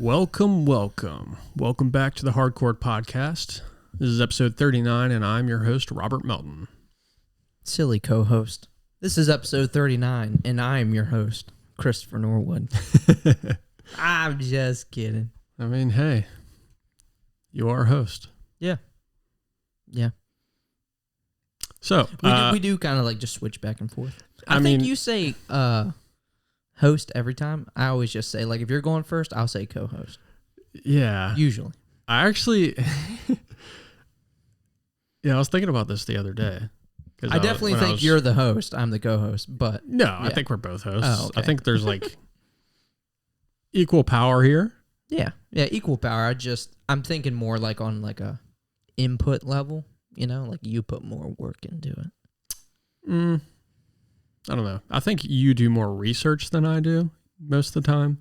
Welcome back to the Hardcore Podcast. This is episode 39, and I'm your host, Robert Melton. Silly co-host. This is episode 39, and I'm your host, Christopher Norwood. I'm just kidding. I mean, hey, you are a host. Yeah. So, we do kind of like just switch back and forth. I think you say host every time. I always just say, like, if you're going first, I'll say co-host. Yeah. Usually. I actually... I was thinking about this the other day. I definitely think you're the host. I'm the co-host, but... No, yeah. I think we're both hosts. Oh, okay. I think there's, like, equal power here. Yeah, equal power. I'm thinking more, like, on, like, a input level. You know, like, you put more work into it. I don't know. I think you do more research than I do most of the time.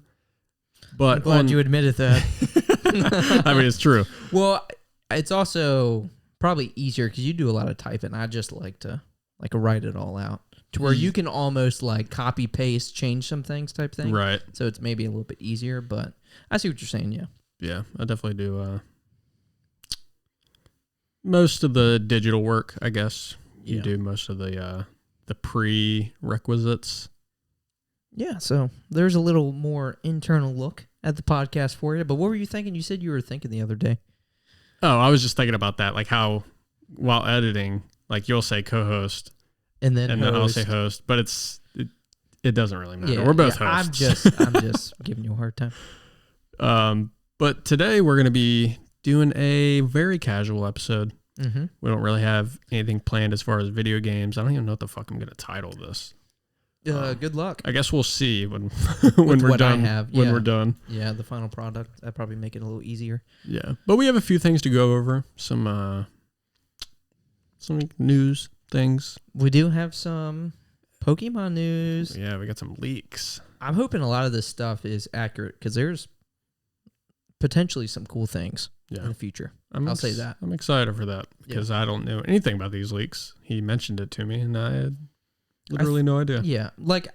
But I'm glad you admitted that. I mean, it's true. Well, it's also probably easier because you do a lot of typing. I just like to write it all out to where you can almost like copy paste, change some things type thing. Right. So it's maybe a little bit easier, but I see what you're saying. Yeah. Yeah, I definitely do. Most of the digital work, I guess. You do most of the prerequisites. Yeah, so there's a little more internal look at the podcast for you. But what were you thinking? You said you were thinking the other day. Oh, I was just thinking about that, like how while editing, like you'll say co-host, and then I'll say host, but it doesn't really matter. We're both hosts. I'm just giving you a hard time. But today we're going to be doing a very casual episode. Mm-hmm. We don't really have anything planned as far as video games. I don't even know what the fuck I'm going to title this. Good luck. I guess we'll see when we're done. We're done. Yeah, the final product. That'd probably make it a little easier. Yeah, but we have a few things to go over. Some news things. We do have some Pokemon news. Yeah, we got some leaks. I'm hoping a lot of this stuff is accurate because there's potentially some cool things in the future. I'll say that. I'm excited for that because I don't know anything about these leaks. He mentioned it to me, and I had literally no idea. Yeah, like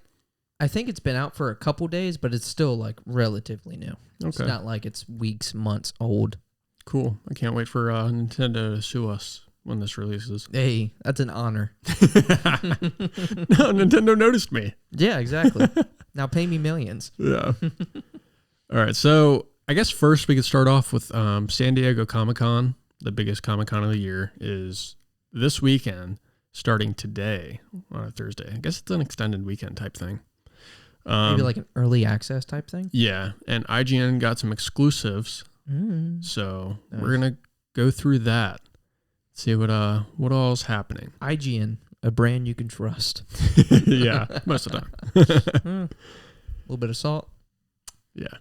I think it's been out for a couple days, but it's still like relatively new. Okay. It's not like it's weeks, months old. Cool. I can't wait for Nintendo to sue us when this releases. Hey, that's an honor. No, Nintendo noticed me. Yeah, exactly. Now pay me millions. Yeah. All right, so I guess first we could start off with San Diego Comic-Con. The biggest Comic-Con of the year is this weekend, starting today on a Thursday. I guess it's an extended weekend type thing. Maybe like an early access type thing? Yeah, and IGN got some exclusives. So we're going to go through that, see what all is happening. IGN, a brand you can trust. Yeah, most of the time. A little bit of salt. Yeah.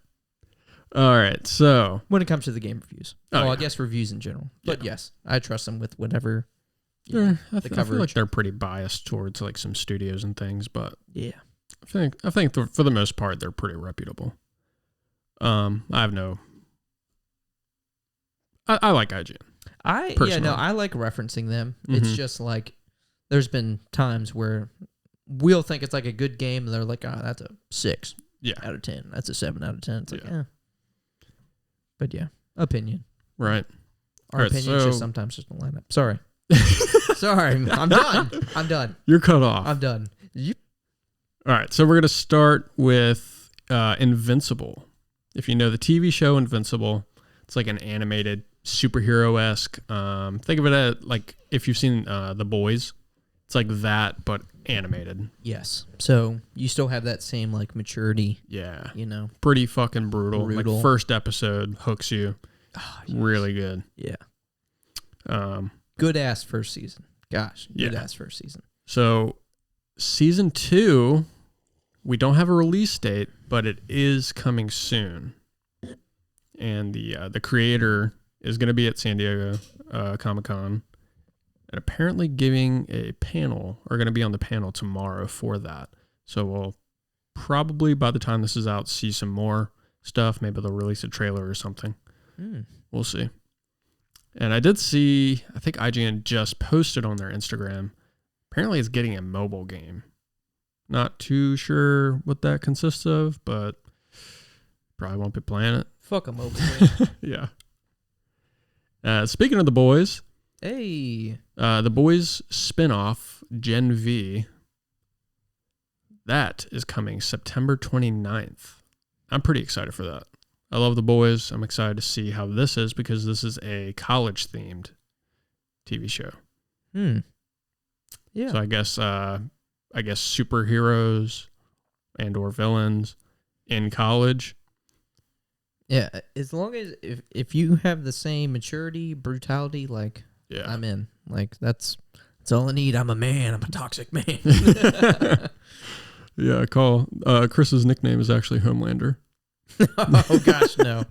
All right, so when it comes to the game reviews, I guess reviews in general, but yes, I trust them with whatever. I feel like they're pretty biased towards like some studios and things, but yeah, I think for the most part they're pretty reputable. I like IGN. I like referencing them. Mm-hmm. It's just like there's been times where we'll think it's like a good game, and they're like, "Oh, that's a 6 out of 10. That's a 7 out of 10." It's like, But yeah, opinion. Right. Our opinions just sometimes just don't line up. Sorry. Sorry. I'm done. You're cut off. I'm done. All right. So we're going to start with Invincible. If you know the TV show Invincible, it's like an animated superhero-esque. Think of it as like if you've seen The Boys. It's like that, but animated. Yes. So you still have that same like maturity. Yeah. You know. Pretty fucking brutal. Like first episode hooks you. Oh, yes. Really good. Yeah. Good ass first season. Gosh. Good ass first season. So season 2, we don't have a release date, but it is coming soon. And the creator is going to be at San Diego Comic-Con. And apparently giving a panel, or going to be on the panel tomorrow for that. So we'll probably, by the time this is out, see some more stuff. Maybe they'll release a trailer or something. We'll see. And I did see, I think IGN just posted on their Instagram, apparently it's getting a mobile game. Not too sure what that consists of, but Probably won't be playing it. Fuck them over. Yeah. Speaking of The Boys. Hey. The Boys spinoff, Gen V. That is coming September 29th. I'm pretty excited for that. I love The Boys. I'm excited to see how this is because this is a college-themed TV show. Yeah. So I guess superheroes and or villains in college. Yeah, as long as if you have the same maturity, brutality, like I'm in. Like that's all I need. I'm a man. I'm a toxic man. Yeah, Chris's nickname is actually Homelander. Oh gosh, no.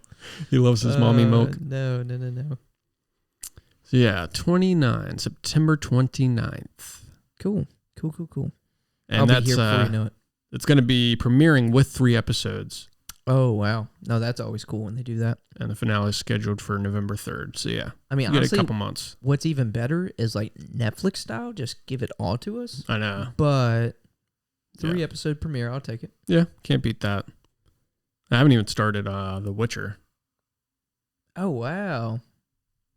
He loves his mommy milk. No. So yeah, September 29th. Cool. And I'll that's be here before you know it. It's going to be premiering with 3 episodes. Oh wow, no, that's always cool when they do that. And the finale is scheduled for November 3rd. So yeah, I mean, you honestly, get a couple months. What's even better is like Netflix style, just give it all to us. I know, but 3 episode premiere, I'll take it. Yeah, can't beat that. I haven't even started The Witcher. Oh wow.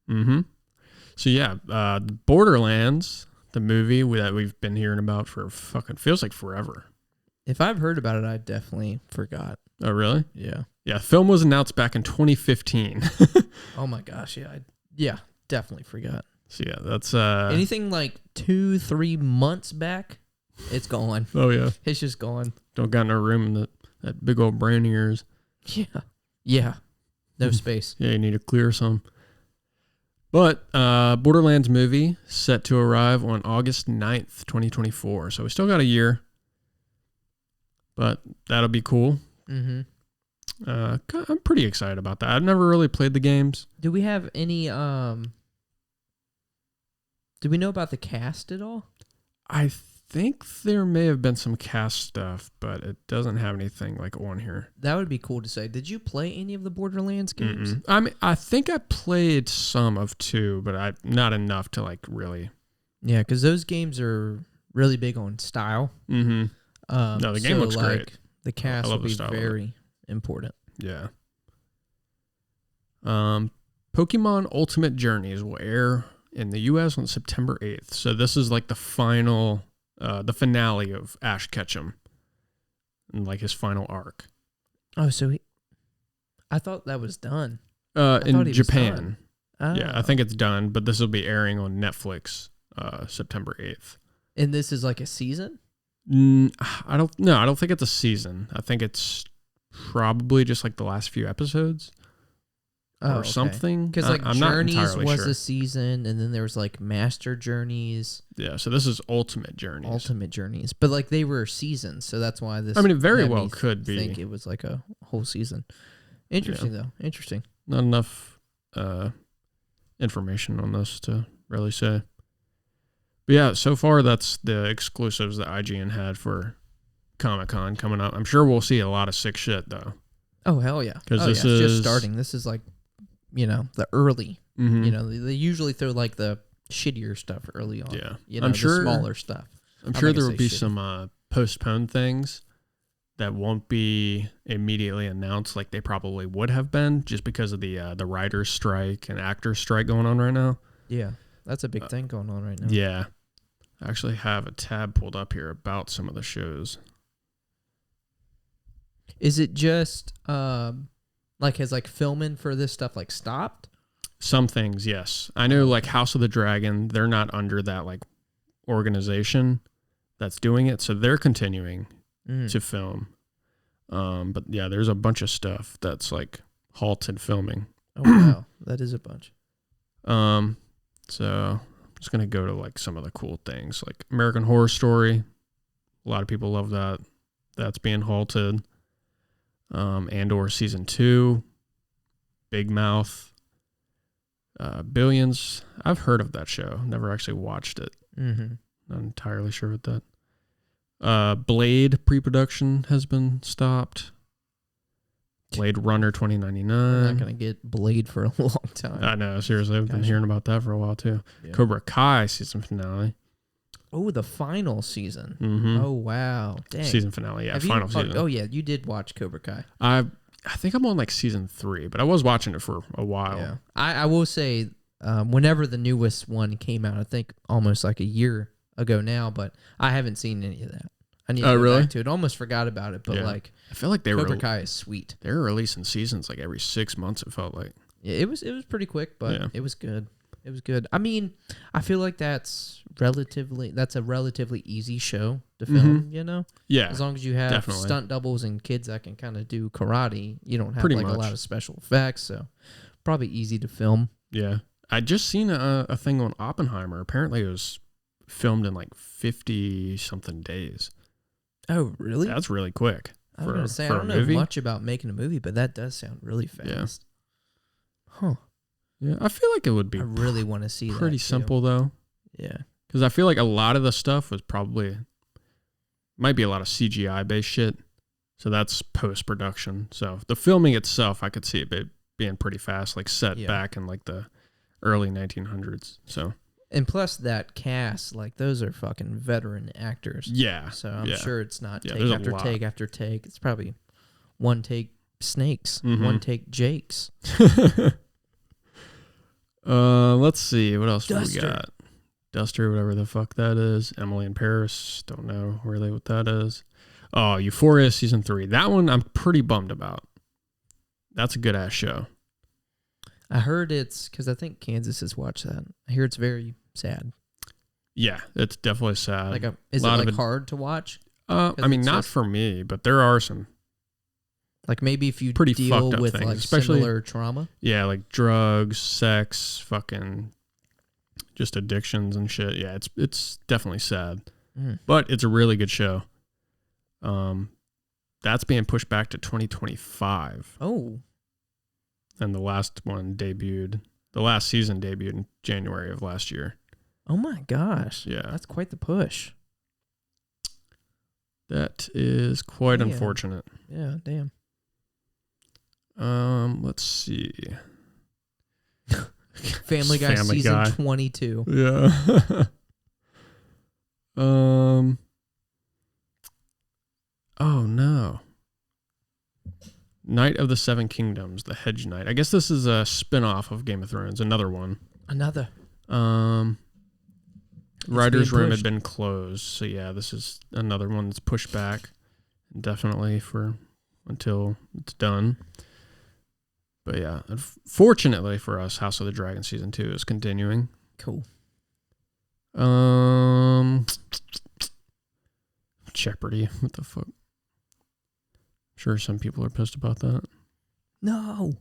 So yeah, Borderlands, the movie that we've been hearing about for fucking feels like forever. If I've heard about it, I definitely forgot. Oh, really? Yeah. Yeah, film was announced back in 2015. Oh my gosh, yeah. Definitely forgot. So yeah, that's anything like 2-3 months back, it's gone. Oh yeah. It's just gone. Don't got no room in that big old brain of yours. Yeah. No space. Yeah, you need to clear some. But Borderlands movie set to arrive on August 9th, 2024. So we still got a year. But that'll be cool. I'm pretty excited about that. I've never really played the games. Do we have any do we know about the cast at all? I think there may have been some cast stuff, but it doesn't have anything like on here. That would be cool to say. Did you play any of the Borderlands games? I mean, I think I played some of 2, but not enough to like really. Yeah, because those games are really big on style. No, the game looks great. The cast will be very important. Yeah. Pokemon Ultimate Journeys will air in the U.S. on September 8th. So this is like the final, the finale of Ash Ketchum, and like his final arc. Oh, so I thought that was done. In Japan. Oh. Yeah, I think it's done, but this will be airing on Netflix September 8th. And this is like a season? I don't think it's a season. I think it's probably just like the last few episodes or something. Because like I'm Journeys not was sure. a season, and then there was like Master Journeys. Yeah, so this is Ultimate Journeys. But like they were seasons, so that's why this. I mean, it very well could be. I think it was like a whole season. Interesting though. Interesting. Not enough information on this to really say. But yeah, so far that's the exclusives that IGN had for Comic-Con coming up. I'm sure we'll see a lot of sick shit though. Oh hell yeah! Because this is just starting. This is like, the early. They usually throw like the shittier stuff early on. Yeah, I'm sure the smaller stuff. I'm sure there will be some postponed things that won't be immediately announced like they probably would have been just because of the writers' strike and actors' strike going on right now. Yeah, that's a big thing going on right now. Yeah. I actually have a tab pulled up here about some of the shows. Is it just like has like filming for this stuff like stopped? Some things, yes. I know like House of the Dragon, they're not under that like organization that's doing it, so they're continuing to film. But yeah, there's a bunch of stuff that's like halted filming. Oh wow, that is a bunch. So I'm just gonna go to like some of the cool things, like American Horror Story. A lot of people love that. That's being halted. Andor season 2, Big Mouth, Billions. I've heard of that show. Never actually watched it. Not entirely sure what that. Blade pre-production has been stopped. Blade Runner 2099. I'm not gonna get Blade for a long time. I know, seriously. I've been hearing about that for a while too. Yeah. Cobra Kai season finale. Oh, the final season. Mm-hmm. Oh wow, dang. Season finale, yeah. Final season. Oh yeah, you did watch Cobra Kai. I think I'm on like season 3, but I was watching it for a while. Yeah. I will say, whenever the newest one came out, I think almost like a year ago now, but I haven't seen any of that. I need to go back to it. Almost forgot about it, but like I feel like Cobra Kai is sweet. They were releasing seasons like every 6 months. It felt like. Yeah, it was pretty quick, but it was good. It was good. I mean, I feel like that's a relatively easy show to film, you know? Yeah. As long as you have stunt doubles and kids that can kind of do karate, you don't have a lot of special effects, so probably easy to film. Yeah. I just seen a thing on Oppenheimer. Apparently it was filmed in like 50 something days. Oh, really? That's really quick. I was going to say, I don't know much about making a movie, but that does sound really fast. Yeah. Huh. Yeah, I feel like it would be. I really want to see that. Pretty simple though. Yeah. Because I feel like a lot of the stuff was might be a lot of CGI based shit. So that's post production. So the filming itself, I could see it being pretty fast, like set back in like the early 1900s. So. And plus that cast, like those are fucking veteran actors. Yeah. So I'm sure it's not take after take after take. It's probably one take Snakes, one take Jakes. Let's see. What else do we got? Duster, whatever the fuck that is. Emily in Paris. Don't know really what that is. Oh, Euphoria season 3. That one I'm pretty bummed about. That's a good ass show. I heard it's because I think Kansas has watched that. I hear it's very sad. Yeah, it's definitely sad. Like is it like hard to watch? I mean, not for me, but there are some. Like maybe if you pretty deal with things, like similar trauma. Yeah, like drugs, sex, fucking just addictions and shit. Yeah, it's definitely sad. But it's a really good show. That's being pushed back to 2025. Oh. And the last season debuted in January of last year. Oh my gosh. Yeah. That's quite the push. That is quite unfortunate. Yeah, damn. Let's see. Family Guy season 22. Yeah. Oh no. Knight of the Seven Kingdoms, the Hedge Knight. I guess this is a spin-off of Game of Thrones, another one. Another. Writer's room had been closed, so yeah, this is another one that's pushed back indefinitely until it's done. But yeah, fortunately for us, House of the Dragon season 2 is continuing. Cool. Jeopardy. What the fuck? Sure, some people are pissed about that. No.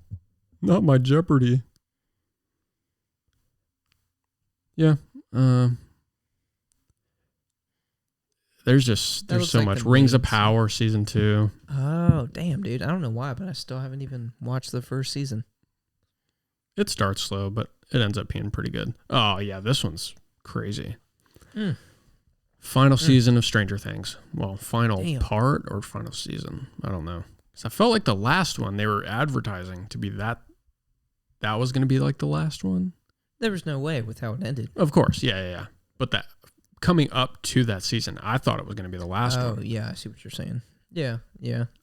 Not my Jeopardy. Yeah. There's so much. Rings of Power season 2. Oh, damn, dude. I don't know why, but I still haven't even watched the first season. It starts slow, but it ends up being pretty good. Oh, yeah, this one's crazy. Final season of Stranger Things. Well, part or final season. I don't know. Because I felt like the last one, they were advertising to be that was going to be like the last one. There was no way with how it ended. Of course. Yeah. But that coming up to that season, I thought it was going to be the last one. Oh, yeah. I see what you're saying. Yeah.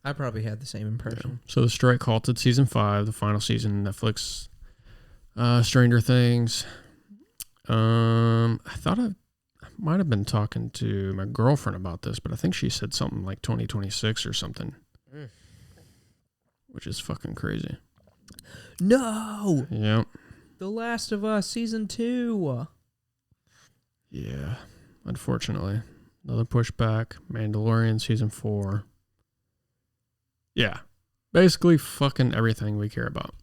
I probably had the same impression. Yeah. So the strike halted season 5, the final season, Netflix, Stranger Things. I thought I might have been talking to my girlfriend about this, but I think she said something like 2026 or something, which is fucking crazy. No. Yep. The Last of Us season 2. Yeah. Unfortunately, another pushback. Mandalorian season 4. Yeah. Basically fucking everything we care about.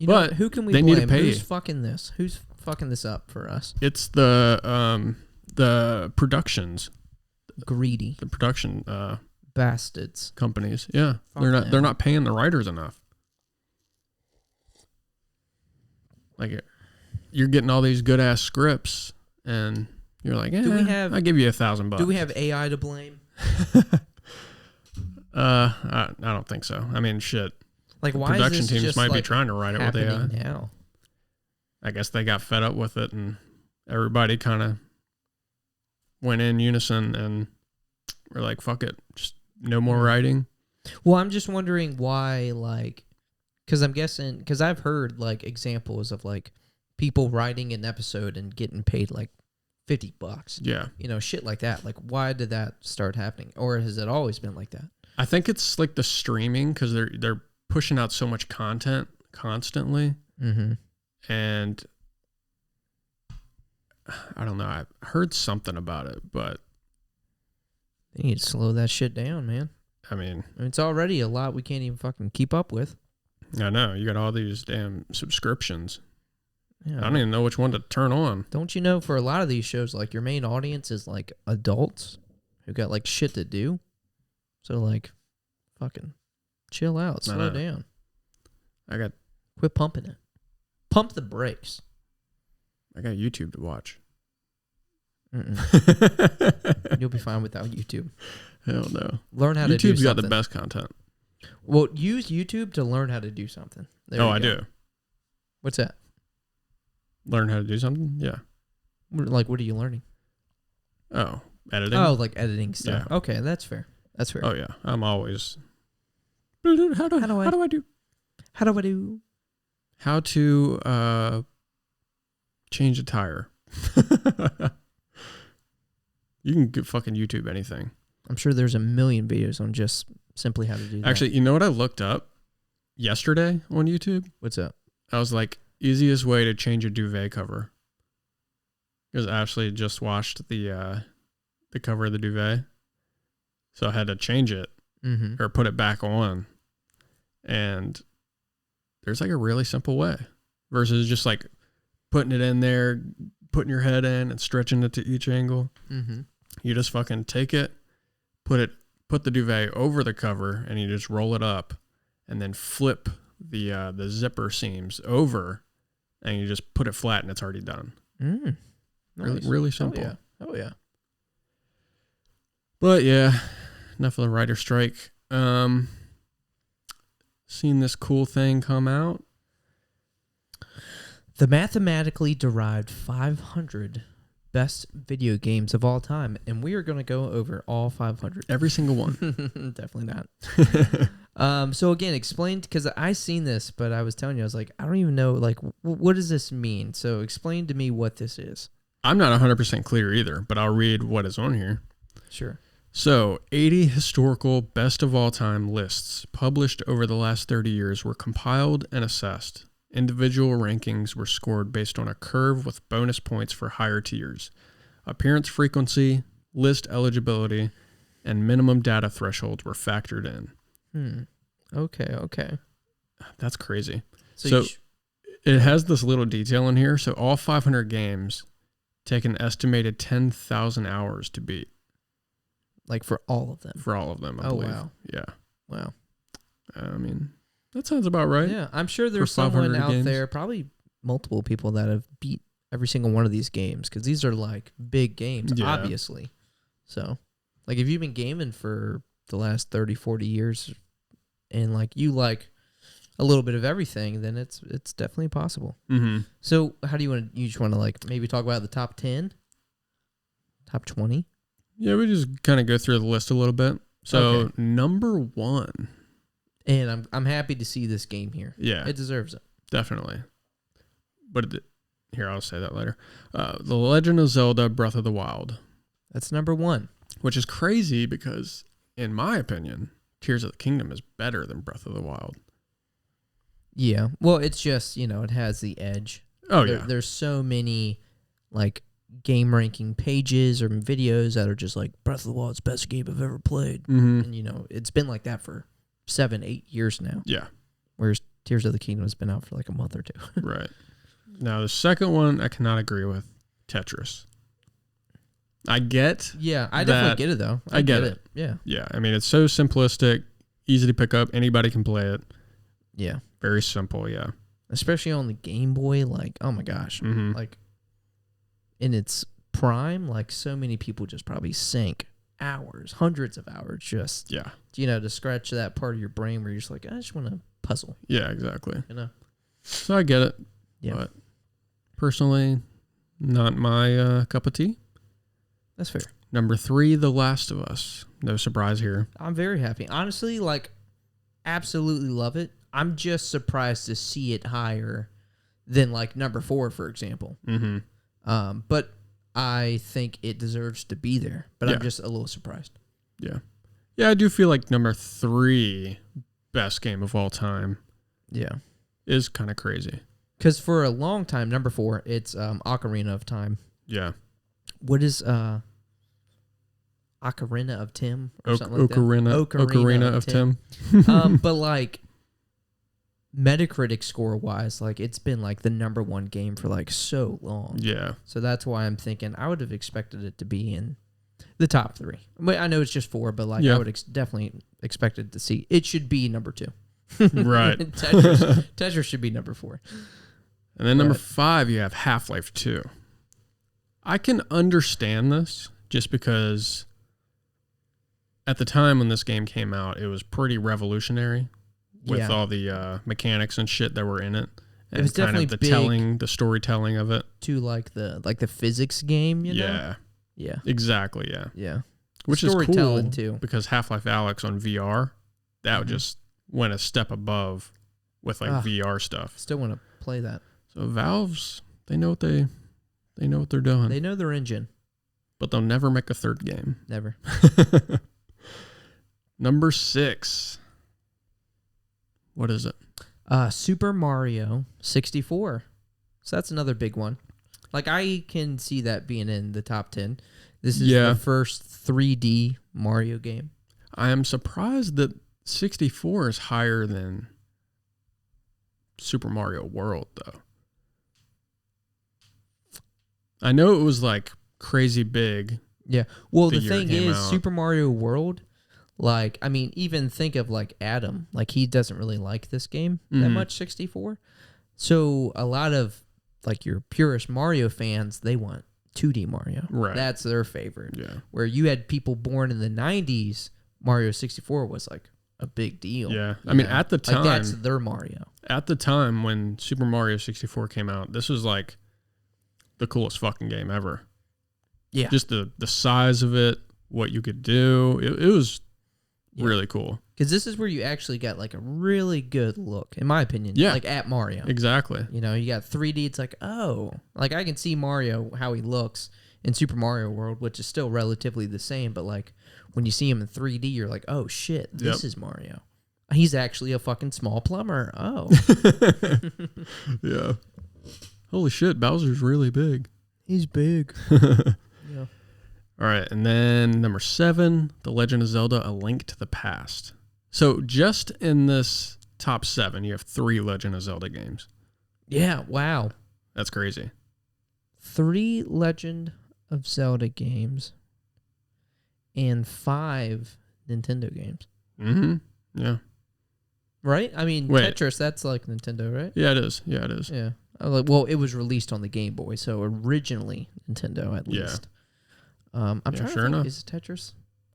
But who can we blame? Need to pay. Who's fucking this? Who's fucking this up for us? It's the productions. Greedy. The production bastards. Companies. Yeah. They're not paying the writers enough. Like you're getting all these good ass scripts and you're like, I give you $1,000. Do we have AI to blame? I don't think so. I mean, shit. Like, why production is this teams might be trying to write it with AI now? I guess they got fed up with it, and everybody kind of went in unison, and we're like, "Fuck it, just no more writing." Well, I'm just wondering why, like, because I'm guessing, because I've heard, like, examples of, like, people writing an episode and getting paid, like, $50. Yeah. You know, shit like that. Like, why did that start happening? Or has it always been like that? I think it's like the streaming because they're pushing out so much content constantly. Mm-hmm. And I don't know. I heard something about it, but They need to slow that shit down, man. I mean, It's already a lot we can't even fucking keep up with. I know. You got all these damn subscriptions. Yeah. I don't even know which one to turn on. Don't you know, for a lot of these shows, like, your main audience is, like, adults who got, like, shit to do. So, like, fucking chill out. Slow down. Quit pumping it. Pump the brakes. I got YouTube to watch. You'll be fine without YouTube. Hell no. Learn how to do something. YouTube's got the best content. Well, use YouTube to learn how to do something. I do. What's that? Learn how to do something? Yeah. Like, what are you learning? Oh, editing? Oh, like editing stuff. Yeah. Okay, that's fair. That's fair. Oh, yeah. I'm always... How do I do? How to change a tire. You can get fucking YouTube anything. I'm sure there's a million videos on just simply how to do that. Actually, you know what I looked up yesterday on YouTube? What's up? I was like, easiest way to change a duvet cover. Because I actually just washed the cover of the duvet. So I had to change it or put it back on. And there's like a really simple way versus just like putting it in there, putting your head in and stretching it to each angle. Mm-hmm. You just fucking take it, put the duvet over the cover, and you just roll it up, and then flip the zipper seams over, and you just put it flat, and it's already done. Nice. Really simple. Oh yeah. But yeah, enough of the writer strike. Seen this cool thing come out. The mathematically derived 500 best video games of all time, and we are going to go over all 500. Every single one. Definitely not. So again, explain, because I seen this, but I was telling you, I was like, I don't even know, like, what does this mean? So explain to me what this is. I'm not 100% clear either, but I'll read what is on here. Sure. So, 80 historical best of all time lists published over the last 30 years were compiled and assessed. Individual rankings were scored based on a curve with bonus points for higher tiers. Appearance frequency, list eligibility, and minimum data thresholds were factored in. Okay. That's crazy. So it has this little detail in here. So all 500 games take an estimated 10,000 hours to beat. Like for all of them? For all of them, I believe. Wow. Yeah. Wow. I mean, that sounds about right. Yeah, I'm sure there's someone out games. there, probably multiple people that have beat every single one of these games, because these are like big games, obviously. So, like, if you've been gaming for the last 30, 40 years and like you like a little bit of everything, then it's definitely possible. Mm-hmm. So, how do you just want to like maybe talk about the top 10, top 20? Yeah, we just kind of go through the list a little bit. So, number 1. And I'm happy to see this game here. Yeah. It deserves it. Definitely. But here, I'll say that later. The Legend of Zelda Breath of the Wild. That's number 1. Which is crazy because, in my opinion, Tears of the Kingdom is better than Breath of the Wild. Yeah. Well, it's just, it has the edge. Oh, yeah. There's so many, like, game ranking pages or videos that are just like, Breath of the Wild's best game I've ever played. Mm-hmm. And, it's been like that for 7-8 years now. Yeah. Whereas Tears of the Kingdom has been out for like a month or two. Right. Now, the second one I cannot agree with, Tetris. I get. Yeah, I definitely get it, though. I get it. Yeah. Yeah. I mean, it's so simplistic, easy to pick up. Anybody can play it. Yeah. Very simple, yeah. Especially on the Game Boy, like, oh my gosh. Mm-hmm. Like, in its prime, like, so many people just probably sank hours, hundreds of hours just, to scratch that part of your brain where you're just like, I just want to puzzle. Yeah, exactly. So I get it. Yeah. But personally, not my cup of tea. That's fair. Number 3, The Last of Us. No surprise here. I'm very happy. Honestly, like, absolutely love it. I'm just surprised to see it higher than like number 4, for example. Mm-hmm. But I think it deserves to be there. But Yeah. I'm just a little surprised. Yeah. Yeah, I do feel like number 3, best game of all time. Yeah. Is kind of crazy. Because for a long time, number 4, it's Ocarina of Time. Yeah. What is Ocarina of Tim or something like Ocarina of Tim. But like Metacritic score wise, like it's been like the number 1 game for like so long. Yeah. So that's why I'm thinking I would have expected it to be in the top 3. But I know it's just 4, but like I would definitely expected to see it should be number 2. Right. Tetris should be number 4. And then number 5, you have Half-Life 2. I can understand this just because at the time when this game came out, it was pretty revolutionary with all the mechanics and shit that were in it. And it was kind definitely of the storytelling of it. To like the physics game, you know? Yeah. Exactly, yeah. Yeah. Which is cool too. Because Half-Life Alyx on VR, that just went a step above with like VR stuff. Still want to play that. So Valve's, they know what they're doing. They know their engine. But they'll never make a third game. Never. Number 6. What is it? Super Mario 64. So that's another big one. Like I can see that being in the top 10. This is the first 3D Mario game. I am surprised that 64 is higher than Super Mario World, though. I know it was like crazy big. Yeah. Well, the thing is, Super Mario World, like, I mean, even think of like Adam. Like, he doesn't really like this game that much, 64. So a lot of like your purist Mario fans, they want 2D Mario. Right. That's their favorite. Yeah. Where you had people born in the 90s, Mario 64 was like a big deal. Yeah. I mean, at the time. Like, that's their Mario. At the time when Super Mario 64 came out, this was like the coolest fucking game ever. Yeah. Just the size of it, what you could do. It was really cool. Because this is where you actually got like a really good look, in my opinion. Yeah. Like at Mario. Exactly. You know, you got 3D. It's like, oh. Like I can see Mario, how he looks in Super Mario World, which is still relatively the same. But like when you see him in 3D, you're like, oh shit, this is Mario. He's actually a fucking small plumber. Oh. Yeah. Holy shit, Bowser's really big. He's big. Yeah. All right, and then number 7, The Legend of Zelda: A Link to the Past. So just in this top 7, you have 3 Legend of Zelda games. Yeah, wow. That's crazy. 3 Legend of Zelda games and 5 Nintendo games. Mm-hmm. Yeah. Right? I mean, Wait. Tetris, that's like Nintendo, right? Yeah, it is. Yeah, it is. Yeah. Well, it was released on the Game Boy, so originally Nintendo at least. I'm trying to think, is it Tetris?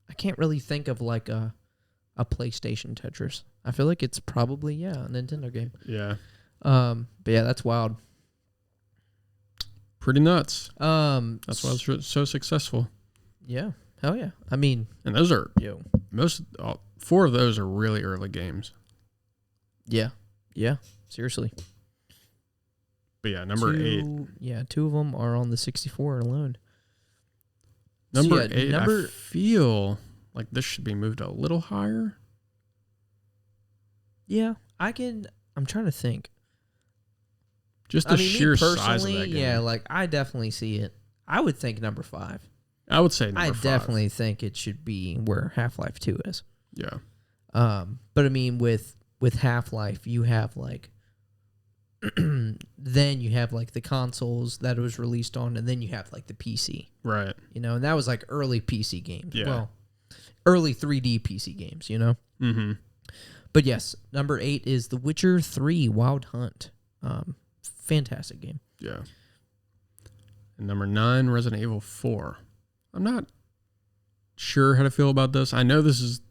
I can't really think of like a PlayStation Tetris. I feel like it's probably, a Nintendo game. Yeah. But yeah, that's wild. Pretty nuts. That's why it's so successful. Yeah. Hell yeah. I mean, and those are 4 of those are really early games. Yeah. Yeah. Seriously. But yeah, number 8. Yeah, 2 of them are on the 64 alone. Number 8, I feel like this should be moved a little higher. Yeah, I'm trying to think. Just the sheer size of that game. Yeah, like I definitely see it. I would think number 5. I would say number 5. I definitely think it should be where Half-Life 2 is. Yeah. But I mean, with Half-Life, you have like, then you have like the consoles that it was released on, and then you have like the PC. Right. You know, and that was like early PC games. Yeah. Well, early 3D PC games, you know? Mm-hmm. But yes, number 8 is The Witcher 3 Wild Hunt. Fantastic game. Yeah. And number 9, Resident Evil 4. I'm not sure how to feel about this. I know this is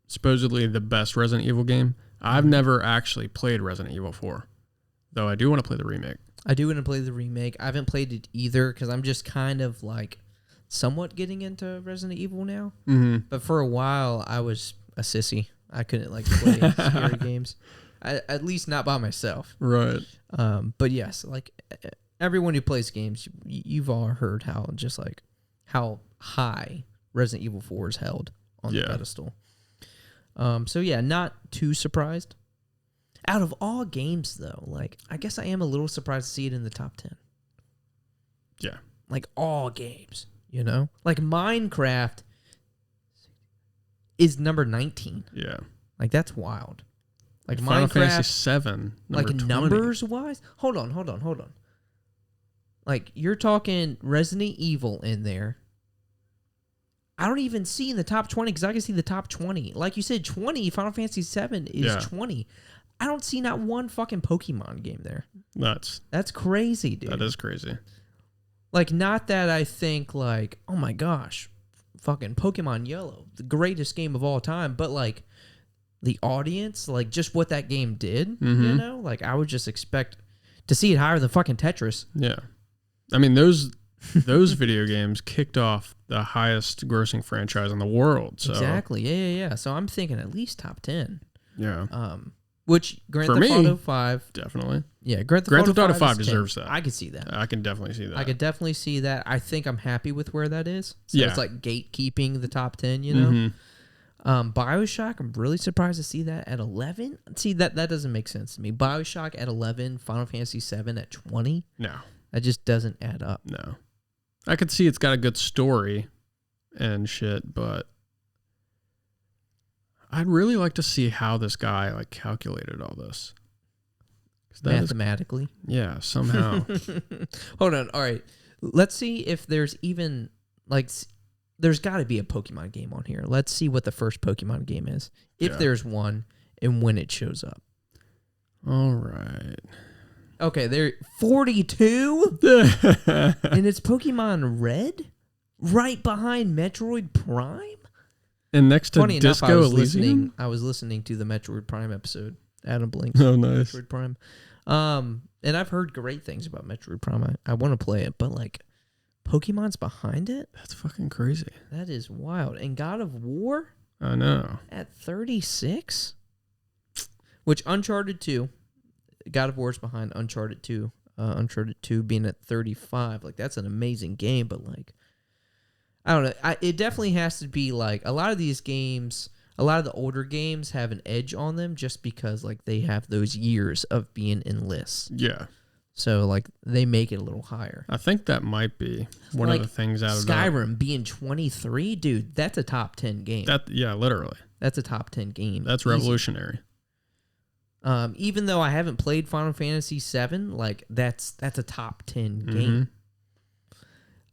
supposedly the best Resident Evil game. I've never actually played Resident Evil 4, though I do want to play the remake. I do want to play the remake. I haven't played it either because I'm just kind of like somewhat getting into Resident Evil now. Mm-hmm. But for a while, I was a sissy. I couldn't like play scary games. At least not by myself. Right. But yes, like everyone who plays games, you've all heard how high Resident Evil 4 is held on the pedestal. So yeah, not too surprised. Out of all games though, like I guess I am a little surprised to see it in the top 10. Yeah. Like all games, you know? Like Minecraft is number 19. Yeah. Like that's wild. Like Final Minecraft, Fantasy 7, like 20. numbers wise. Hold on. Like you're talking Resident Evil in there. I don't even see in the top 20 because I can see the top 20. Like you said, 20. Final Fantasy 7 is 20. I don't see not one fucking Pokemon game there. Nuts. That's crazy, dude. That is crazy. Like, not that I think, like, oh my gosh, fucking Pokemon Yellow, the greatest game of all time, but, like, the audience, like, just what that game did, you know? Like, I would just expect to see it higher than fucking Tetris. Yeah. I mean, those video games kicked off the highest grossing franchise in the world. So. Exactly. Yeah. So I'm thinking at least top 10. Yeah. Which Grand Theft Auto 5 definitely. Yeah, Grand Theft Auto 5 deserves that. I could see that. I can definitely see that. I could definitely see that. I think I'm happy with where that is. So it's like gatekeeping the top 10, you know? BioShock, I'm really surprised to see that at 11. See, that doesn't make sense to me. BioShock at 11, Final Fantasy 7 at 20. No. That just doesn't add up. No. I could see it's got a good story and shit, but I'd really like to see how this guy like calculated all this. Mathematically? Yeah, somehow. Hold on. All right. Let's see if there's even like there's got to be a Pokemon game on here. Let's see what the first Pokemon game is. If there's one and when it shows up. All right. Okay, there 42 and it's Pokemon Red right behind Metroid Prime? And next to Funny Disco enough, Elysium? I was listening to the Metroid Prime episode. Adam Blink's Oh, nice. Metroid Prime. And I've heard great things about Metroid Prime. I want to play it, but like Pokemon's behind it? That's fucking crazy. That is wild. And God of War? I know. At 36? Which Uncharted 2, God of War's behind Uncharted 2. Uncharted 2 being at 35. Like, that's an amazing game, but like, I don't know. It definitely has to be like a lot of these games, a lot of the older games have an edge on them just because like they have those years of being in lists. Yeah. So like they make it a little higher. I think that might be one like of the things out of Skyrim being 23, dude, that's a top 10 game. Literally. That's a top 10 game. That's revolutionary. Even though I haven't played Final Fantasy 7, like that's a top 10 game.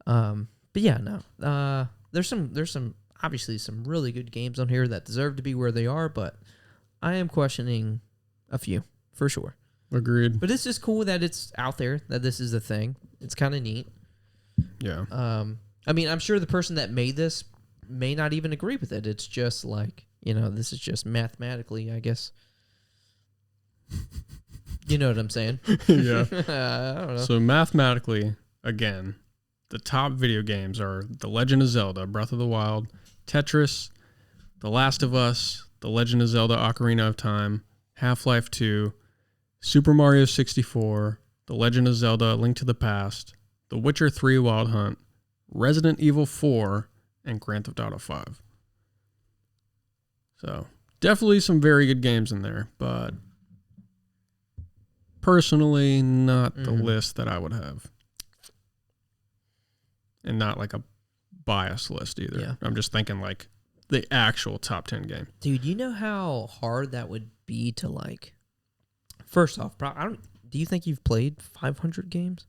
But yeah, no. There's some obviously some really good games on here that deserve to be where they are, but I am questioning a few for sure. Agreed. But it's just cool that it's out there, that this is a thing. It's kind of neat. Yeah. I mean, I'm sure the person that made this may not even agree with it. It's just like, you know, this is just mathematically, I guess. You know what I'm saying? Yeah. I don't know. So mathematically, again, the top video games are The Legend of Zelda, Breath of the Wild, Tetris, The Last of Us, The Legend of Zelda Ocarina of Time, Half-Life 2, Super Mario 64, The Legend of Zelda Link to the Past, The Witcher 3 Wild Hunt, Resident Evil 4, and Grand Theft Auto 5. So, definitely some very good games in there, but personally, not the list that I would have. And not like a bias list either. Yeah. I'm just thinking like the actual top 10 game. Dude, you know how hard that would be to like... First off, do you think you've played 500 games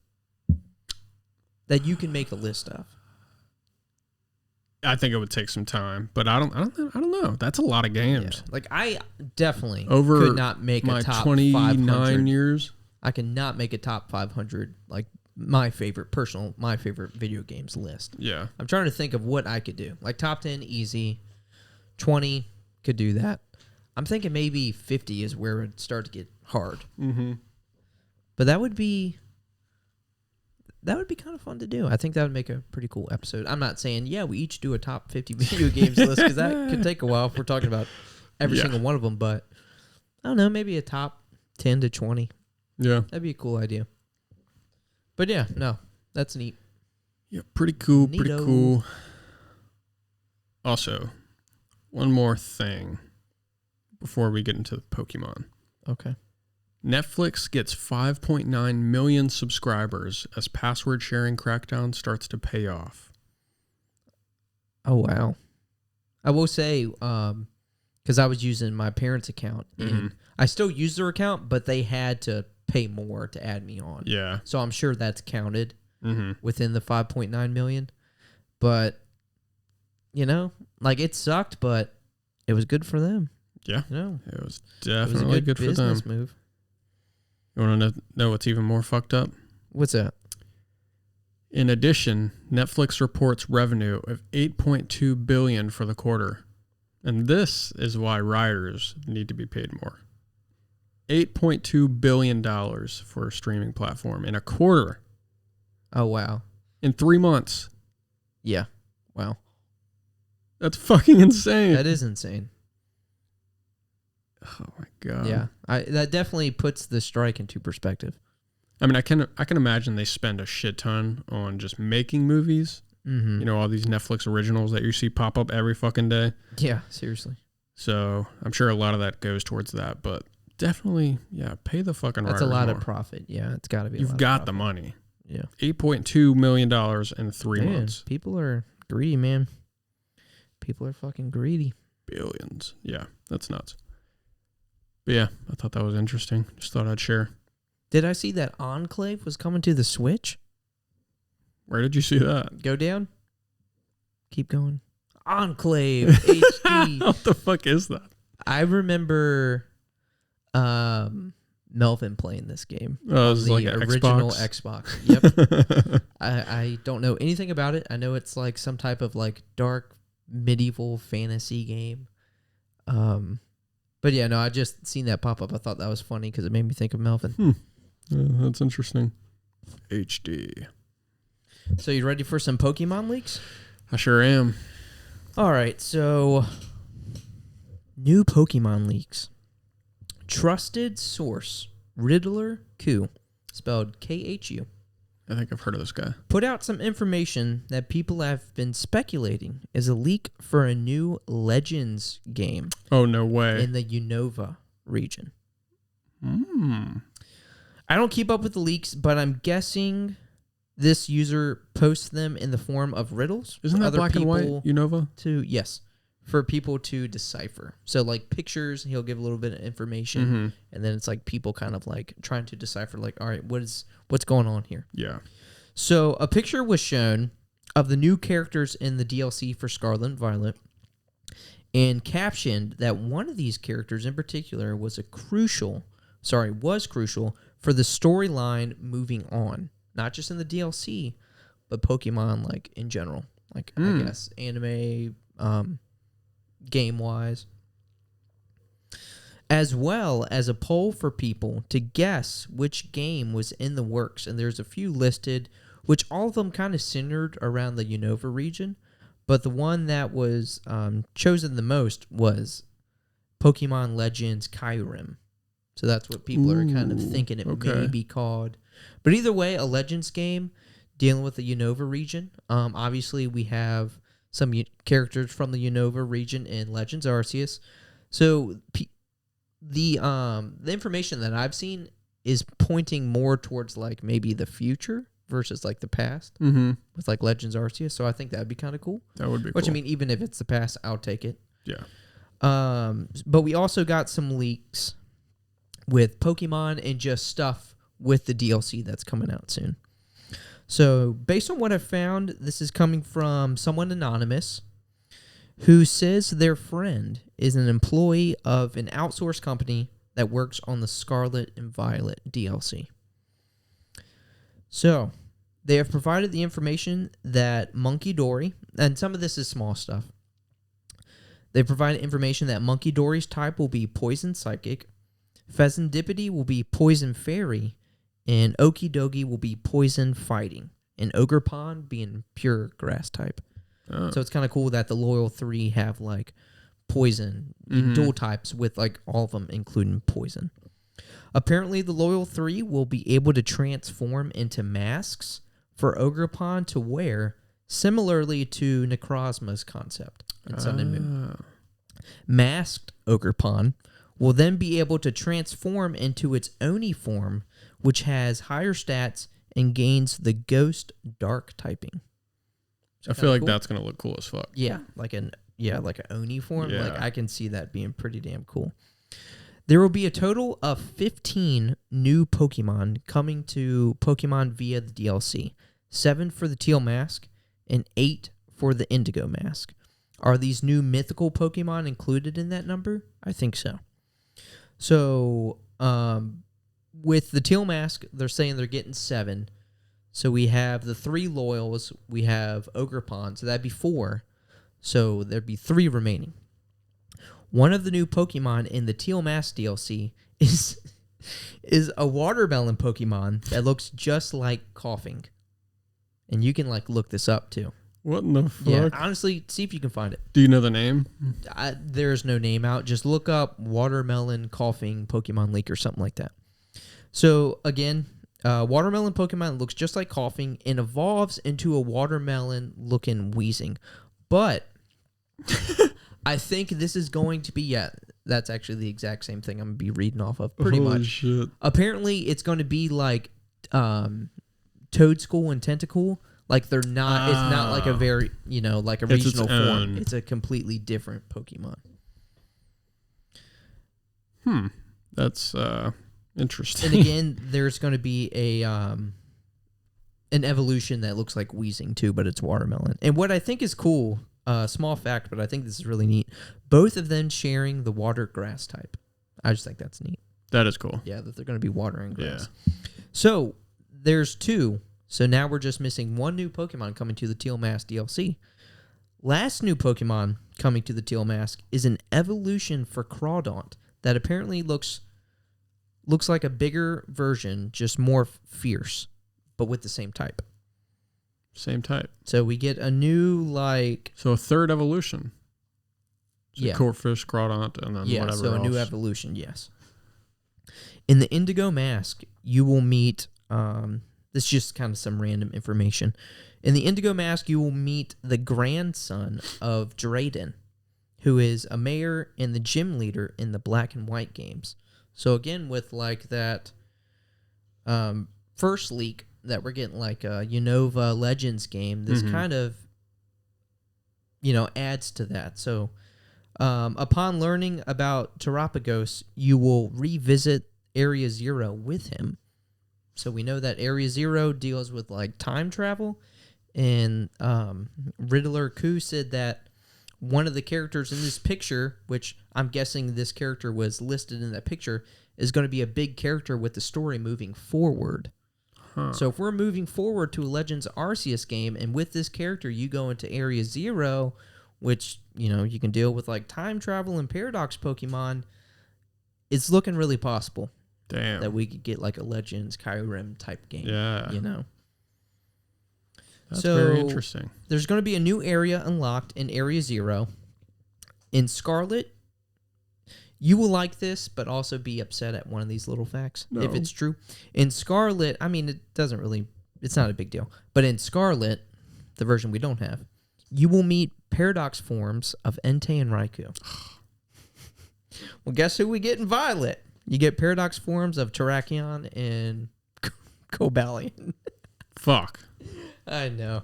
that you can make a list of? I think it would take some time, but I don't know. That's a lot of games. Yeah. Like I definitely Over could not make my a top 29 500. years. I cannot make a top 500 like my favorite video games list. Yeah. I'm trying to think of what I could do. Like top 10 easy, 20 could do that. I'm thinking maybe 50 is where it would start to get hard. Mm-hmm. But that would be kind of fun to do. I think that would make a pretty cool episode. I'm not saying, we each do a top 50 video games list, because that could take a while if we're talking about every single one of them, but I don't know, maybe a top 10 to 20. Yeah. That'd be a cool idea. But yeah, no, that's neat. Yeah, pretty cool, Neato. pretty cool. Also, one more thing before we get into Pokemon. Okay. Netflix gets 5.9 million subscribers as password sharing crackdown starts to pay off. Oh, wow. I will say, because I was using my parents' account, and I still use their account, but they had to pay more to add me on. Yeah. So I'm sure that's counted within the 5.9 million. But, you know, like it sucked, but it was good for them. Yeah. You know? It was definitely good for them. Business move. You want to know what's even more fucked up? What's that? In addition, Netflix reports revenue of $8.2 billion for the quarter. And this is why writers need to be paid more. $8.2 billion for a streaming platform in a quarter. Oh, wow. In 3 months. Yeah. Wow. That's fucking insane. That is insane. Oh my God. Yeah. That definitely puts the strike into perspective. I mean, I can imagine they spend a shit ton on just making movies. Mm-hmm. You know, all these Netflix originals that you see pop up every fucking day. Yeah, seriously. So I'm sure a lot of that goes towards that, but definitely, yeah, pay the fucking writers That's a lot more. of profit. Yeah, it's got to be. You've got the money. Yeah. $8.2 million in 3 months. People are greedy, man. People are fucking greedy. Billions. Yeah, that's nuts. But yeah, I thought that was interesting. Just thought I'd share. Did I see that Enclave was coming to the Switch? Where did you see that? Go down. Keep going. Enclave HD. What the fuck is that? I remember Melvin playing this game. Oh, it was the like an original Xbox. Yep. I don't know anything about it. I know it's like some type of like dark medieval fantasy game. But yeah, no, I just seen that pop up. I thought that was funny because it made me think of Melvin. Yeah, that's interesting. HD. So you ready for some Pokemon leaks? I sure am. All right, so new Pokemon leaks. Trusted source, Riddler Q, spelled Khu, I think I've heard of this guy. put out some information that people have been speculating is a leak for a new Legends game Oh, no way. in the Unova region. I I don't keep up with the leaks, but I'm guessing this user posts them in the form of riddles. Isn't for that other black and white, people Unova? Yes, for people to decipher. So like pictures, he'll give a little bit of information, and then it's like people kind of like trying to decipher like, all right, what's going on here? Yeah. So a picture was shown of the new characters in the DLC for Scarlet and Violet, and captioned that one of these characters in particular was crucial for the storyline moving on. Not just in the DLC, but Pokemon like in general. Like I guess anime, game-wise. As well as a poll for people to guess which game was in the works. And there's a few listed, which all of them kind of centered around the Unova region. But the one that was chosen the most was Pokemon Legends Kyurem. So that's what people are kind of thinking it may be called. But either way, a Legends game dealing with the Unova region. Obviously, we have some characters from the Unova region in Legends Arceus. So the information that I've seen is pointing more towards like maybe the future versus like the past with like Legends Arceus. So I think that'd be kind of cool. That would be cool. Which I mean, even if it's the past, I'll take it. Yeah. But we also got some leaks with Pokemon and just stuff with the DLC that's coming out soon. So based on what I've found, this is coming from someone anonymous who says their friend is an employee of an outsourced company that works on the Scarlet and Violet DLC. So they have provided the information that Monkey Dory, and some of this is small stuff. They provided information that Monkey Dory's type will be Poison Psychic, Pheasantipity will be Poison Fairy, and Okidogi will be Poison Fighting, and Ogerpon being pure grass type. So it's kind of cool that the loyal 3 have like poison, dual types with like all of them including poison. Apparently, the Loyal 3 will be able to transform into masks for Ogerpon to wear, similarly to Necrozma's concept in Sun and Moon. Masked Ogerpon will then be able to transform into its Oni form, which has higher stats and gains the Ghost Dark typing. I feel like that's gonna look cool as fuck. Yeah, like an Oni form. Yeah. Like I can see that being pretty damn cool. There will be a total of 15 new Pokemon coming to Pokemon via the DLC. 7 for the Teal Mask and 8 for the Indigo Mask. Are these new mythical Pokemon included in that number? I think so. So, with the Teal Mask, they're saying they're getting 7. So we have the 3 Loyals, we have Ogerpon, so that'd be 4. So there'd be 3 remaining. One of the new Pokemon in the Teal Mask DLC is a watermelon Pokemon that looks just like Coughing. And you can like look this up too. What in the fuck? Yeah, honestly, see if you can find it. Do you know the name? There's no name out. Just look up watermelon Coughing Pokemon Leak or something like that. So again, watermelon Pokemon looks just like Coughing and evolves into a watermelon looking Wheezing. But I think this is going to be, that's actually the exact same thing I'm going to be reading off of pretty Holy much. Shit. Apparently, it's going to be like Toadstool and Tentacool. Like they're not, it's not like a very, like a regional form. It's a completely different Pokemon. That's interesting. And again, there's going to be an evolution that looks like Wheezing too, but it's watermelon. And what I think is cool, small fact, but I think this is really neat, both of them sharing the water grass type. I just think that's neat. That is cool. Yeah, that they're going to be watering grass. Yeah. So there's 2. So now we're just missing 1 new Pokemon coming to the Teal Mask DLC. Last new Pokemon coming to the Teal Mask is an evolution for Crawdaunt that apparently looks like a bigger version, just more fierce, but with the same type. Same type. So we get a new, So a third evolution. So yeah. Corphish, Crawdaunt, and then whatever so else. a new evolution, yes. In the Indigo Mask, you will meet... this is just kind of some random information. In the Indigo Mask, you will meet the grandson of Drayden, who is a mayor and the gym leader in the Black and White games. So again, with like that first leak that we're getting, like a Unova Legends game, this kind of, adds to that. So upon learning about Terapagos, you will revisit Area 0 with him. So we know that Area 0 deals with like time travel, and Riddler Koo said that one of the characters in this picture, which I'm guessing this character was listed in that picture, is going to be a big character with the story moving forward. So if we're moving forward to a Legends Arceus game, and with this character you go into Area 0, which, you can deal with like time travel and Paradox Pokemon, it's looking really possible. Damn. That we could get like a Legends Kyurem type game. Yeah. That's so very interesting. There's going to be a new area unlocked in Area 0. In Scarlet, you will like this, but also be upset at one of these little facts, if it's true. In Scarlet, I mean, it's not a big deal. But in Scarlet, the version we don't have, you will meet Paradox forms of Entei and Raikou. Well, guess who we get in Violet? You get Paradox forms of Terrakion and Cobalion. Fuck. I know.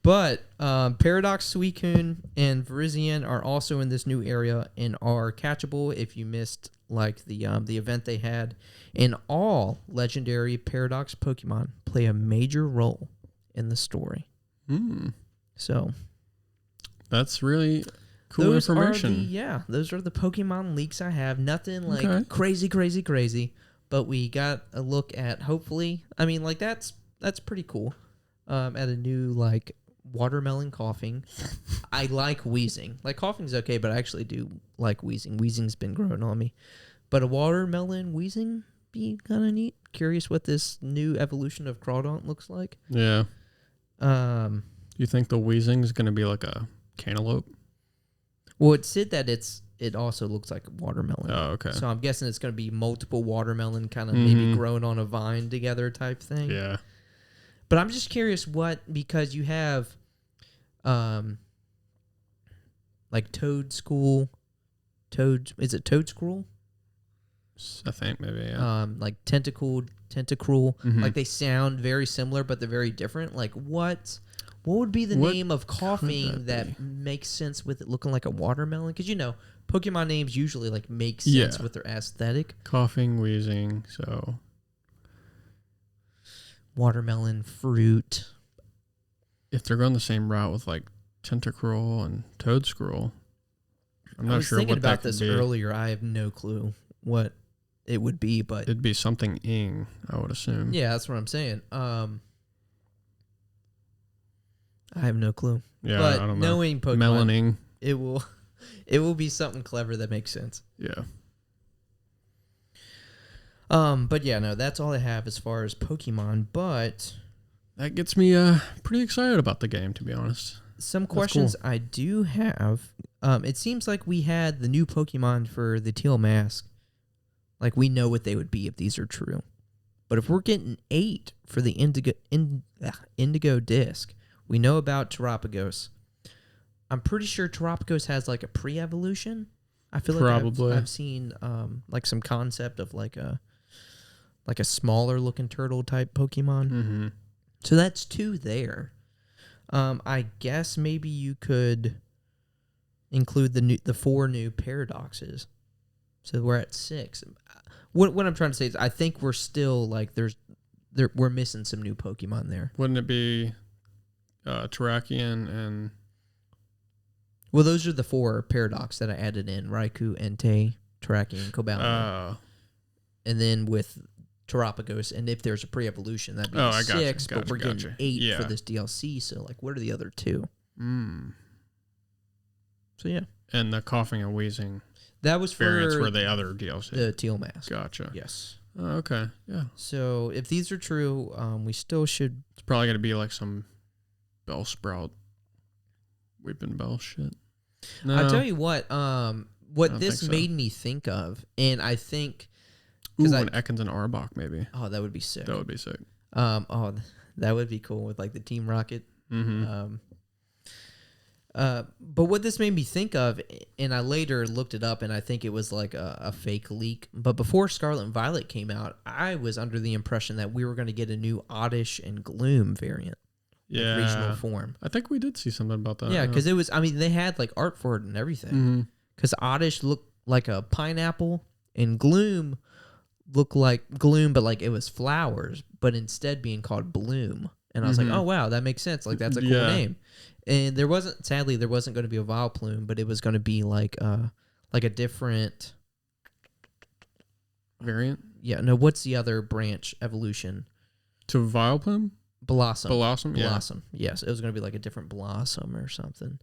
But Paradox, Suicune, and Virizion are also in this new area and are catchable if you missed like the event they had. And all legendary Paradox Pokemon play a major role in the story. So that's really cool information. Those are the Pokemon leaks I have. Nothing like crazy. But we got a look at, hopefully, I mean, like that's pretty cool. At a new like watermelon Coughing. I like Wheezing. Like Coughing's okay, but I actually do like Wheezing. Wheezing's been growing on me. But a watermelon Wheezing be kind of neat. Curious what this new evolution of Crawdaunt looks like. Yeah. You think the Wheezing is going to be like a cantaloupe? Well, it said that it also looks like watermelon. Oh, okay. So I'm guessing it's going to be multiple watermelon kind of maybe grown on a vine together type thing. Yeah. But I'm just curious because you have like is it toad school? I think maybe, yeah. Like tentacruel. Like they sound very similar, but they're very different. Like what would be the name of coughing that makes sense with it looking like a watermelon? Because Pokemon names usually like make sense with their aesthetic. Coughing, wheezing, so watermelon fruit. If they're going the same route with like Tentacruel and Toadscruel, I'm not sure what that could be. I was thinking about this earlier. I have no clue what it would be, but it'd be something ing, I would assume. Yeah, that's what I'm saying. I have no clue. Yeah, but I don't know. Knowing Pokemon, Melaning, it will be something clever that makes sense. Yeah. But yeah, no, that's all I have as far as Pokemon. But that gets me pretty excited about the game, to be honest. Some questions I do have. It seems like we had the new Pokemon for the Teal Mask. Like we know what they would be if these are true. But if we're getting 8 for the Indigo Disc, we know about Terapagos. I'm pretty sure Terapagos has like a pre-evolution. I feel like I've seen like some concept of like a smaller looking turtle type Pokemon. Mm-hmm. So that's 2 there. I guess maybe you could include the 4 new paradoxes. So we're at 6. What I'm trying to say is I think we're still like we're missing some new Pokemon there. Wouldn't it be Terrakion and... Well, those are the 4 paradox that I added in. Raikou, Entei, Terrakion, Cobalion. And then with Terapagos, and if there's a pre-evolution, that'd be 6, but we're getting 8 for this DLC, so like what are the other 2? So yeah. And the coughing and wheezing that was variants for the other DLC. The Teal Mask. Gotcha. Yes. Oh, okay. Yeah. So if these are true, we still should... It's probably going to be like some Bellsprout, Weeping Bell shit. No. I'll tell you what this made me think of, and I think... Ooh, an Ekans and Arbok, maybe. Oh, that would be sick. That would be sick. That would be cool with like the Team Rocket. Mm-hmm. But what this made me think of, and I later looked it up, and I think it was like a fake leak. But before Scarlet and Violet came out, I was under the impression that we were going to get a new Oddish and Gloom variant. Yeah. Like regional form. I think we did see something about that. Yeah, because it was, they had like art for it and everything. Because Oddish looked like a pineapple, and Gloom looked like Gloom, but like it was flowers, but instead being called Bloom. And I was like, oh, wow, that makes sense. Like, that's a cool name. And sadly, there wasn't going to be a Vileplume, but it was going to be like a different variant. Yeah, no, what's the other branch evolution? To Vileplume? Blossom. Yeah. Blossom. Yes, it was going to be like a different Blossom or something.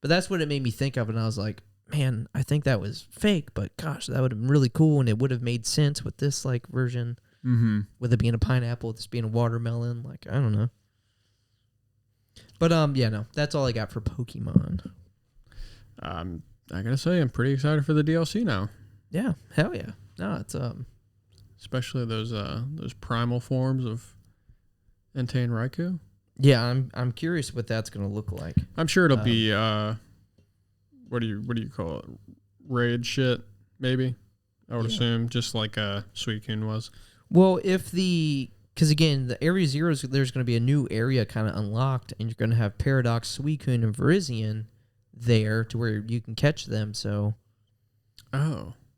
But that's what it made me think of, and I was like, man, I think that was fake, but gosh, that would have been really cool, and it would have made sense with this like version. Mm-hmm. With it being a pineapple, this being a watermelon, like I don't know. But no, that's all I got for Pokemon. I gotta say, I'm pretty excited for the DLC now. Yeah, hell yeah. No, it's especially those primal forms of Entei and Raikou. Yeah, I'm curious what that's gonna look like. I'm sure it'll be what do you call it? Raid shit, maybe. I would assume, just like Suicune was. Well, because again, the Area Zeros, there's going to be a new area kind of unlocked, and you're going to have Paradox, Suicune, and Virizion there to where you can catch them. So,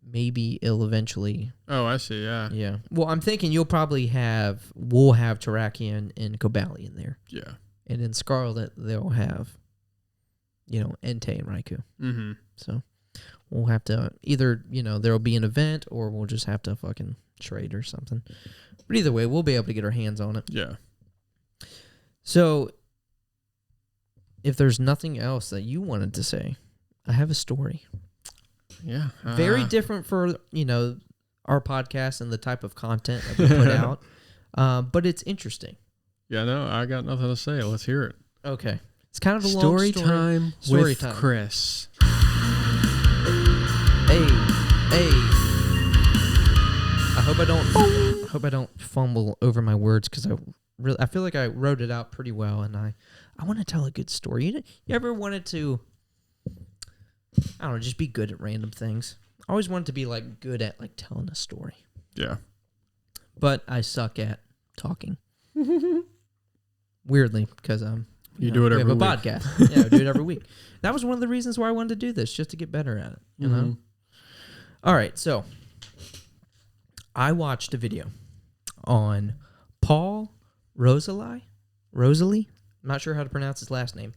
maybe it'll eventually. Oh, I see. Yeah. Yeah. Well, I'm thinking we'll have Terrakion and Cobalion there. Yeah. And in Scarlet, they'll have, Entei and Raikou. Mm-hmm. So we'll have to either, there'll be an event, or we'll just have to fucking trade or something. But either way, we'll be able to get our hands on it. Yeah. So if there's nothing else that you wanted to say, I have a story. Yeah. Very different for, our podcast and the type of content that we put out. But it's interesting. Yeah, no, I got nothing to say. Let's hear it. Okay. It's kind of a long story time with time. Chris. Hey, hey. I hope I don't fumble over my words because I feel like I wrote it out pretty well, and I want to tell a good story. You ever wanted to, I don't know, just be good at random things? I always wanted to be like good at like telling a story. Yeah. But I suck at talking. Weirdly, because you do it every week. We have a podcast. Yeah, I do it every week. That was one of the reasons why I wanted to do this, just to get better at it. You know. All right, so I watched a video on Paul Rosalie. I'm not sure how to pronounce his last name.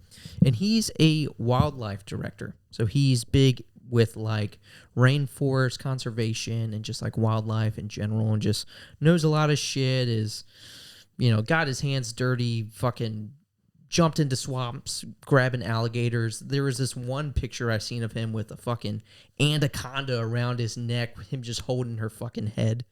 And he's a wildlife director. So he's big with like rainforest conservation and just like wildlife in general, and just knows a lot of shit, is, got his hands dirty, fucking jumped into swamps, grabbing alligators. There was this one picture I seen of him with a fucking anaconda around his neck, with him just holding her fucking head.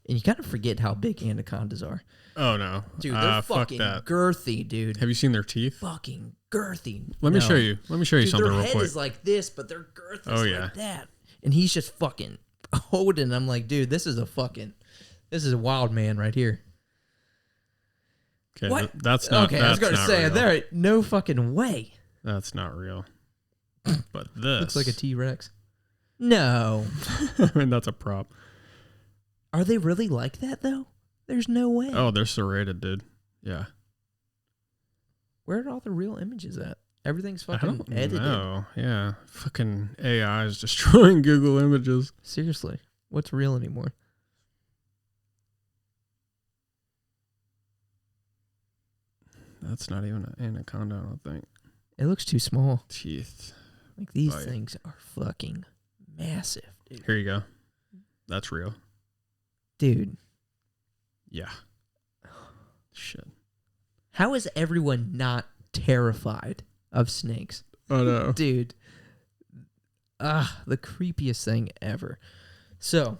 And you kind of forget how big anacondas are. Oh, no. Dude, they're fucking girthy, dude. Have you seen their teeth? Fucking girthy. Let me show you Dude, something real quick. Their head is like this, but their girth is like that. And he's just fucking holding. I'm like, dude, this is a wild man right here. Okay, what? That's not. Okay, that's I was going to say, there, no fucking way. That's not real. But this looks like a T-Rex. No. I mean, that's a prop. Are they really like that though? There's no way. Oh, they're serrated, dude. Yeah. Where are all the real images at? Everything's fucking edited. No, yeah. Fucking AI is destroying Google Images. Seriously, what's real anymore? That's not even an anaconda, I don't think. It looks too small. Teeth. Like these things are fucking massive, dude. Here you go. That's real. Dude. Yeah. Shit. How is everyone not terrified of snakes? Oh, no. Dude. The creepiest thing ever. So.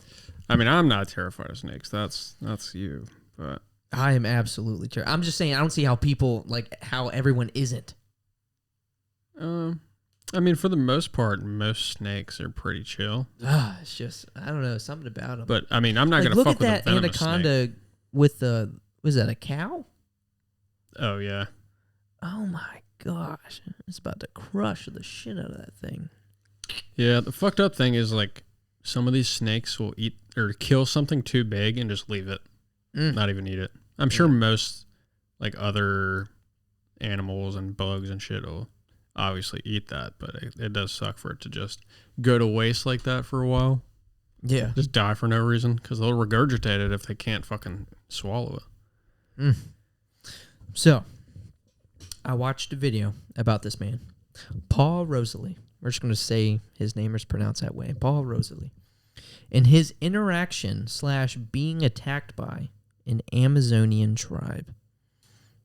I mean, I'm not terrified of snakes. That's you. But I am absolutely terrified. I'm just saying, I don't see how people, how everyone isn't. I mean, for the most part, most snakes are pretty chill. It's just, I don't know, something about them. But, I mean, I'm not going to fuck with a venomous snake. Look at that anaconda with was that a cow? Oh, yeah. Oh, my gosh. It's about to crush the shit out of that thing. Yeah, the fucked up thing is, some of these snakes will eat or kill something too big and just leave it. Not even eat it. I'm sure most, other animals and bugs and shit will obviously eat that, but it does suck for it to just go to waste like that for a while. Yeah. Just die for no reason, because they'll regurgitate it if they can't fucking swallow it. So, I watched a video about this man, Paul Rosalie. We're just going to say his name is pronounced that way, Paul Rosalie. And his interaction / being attacked by an Amazonian tribe.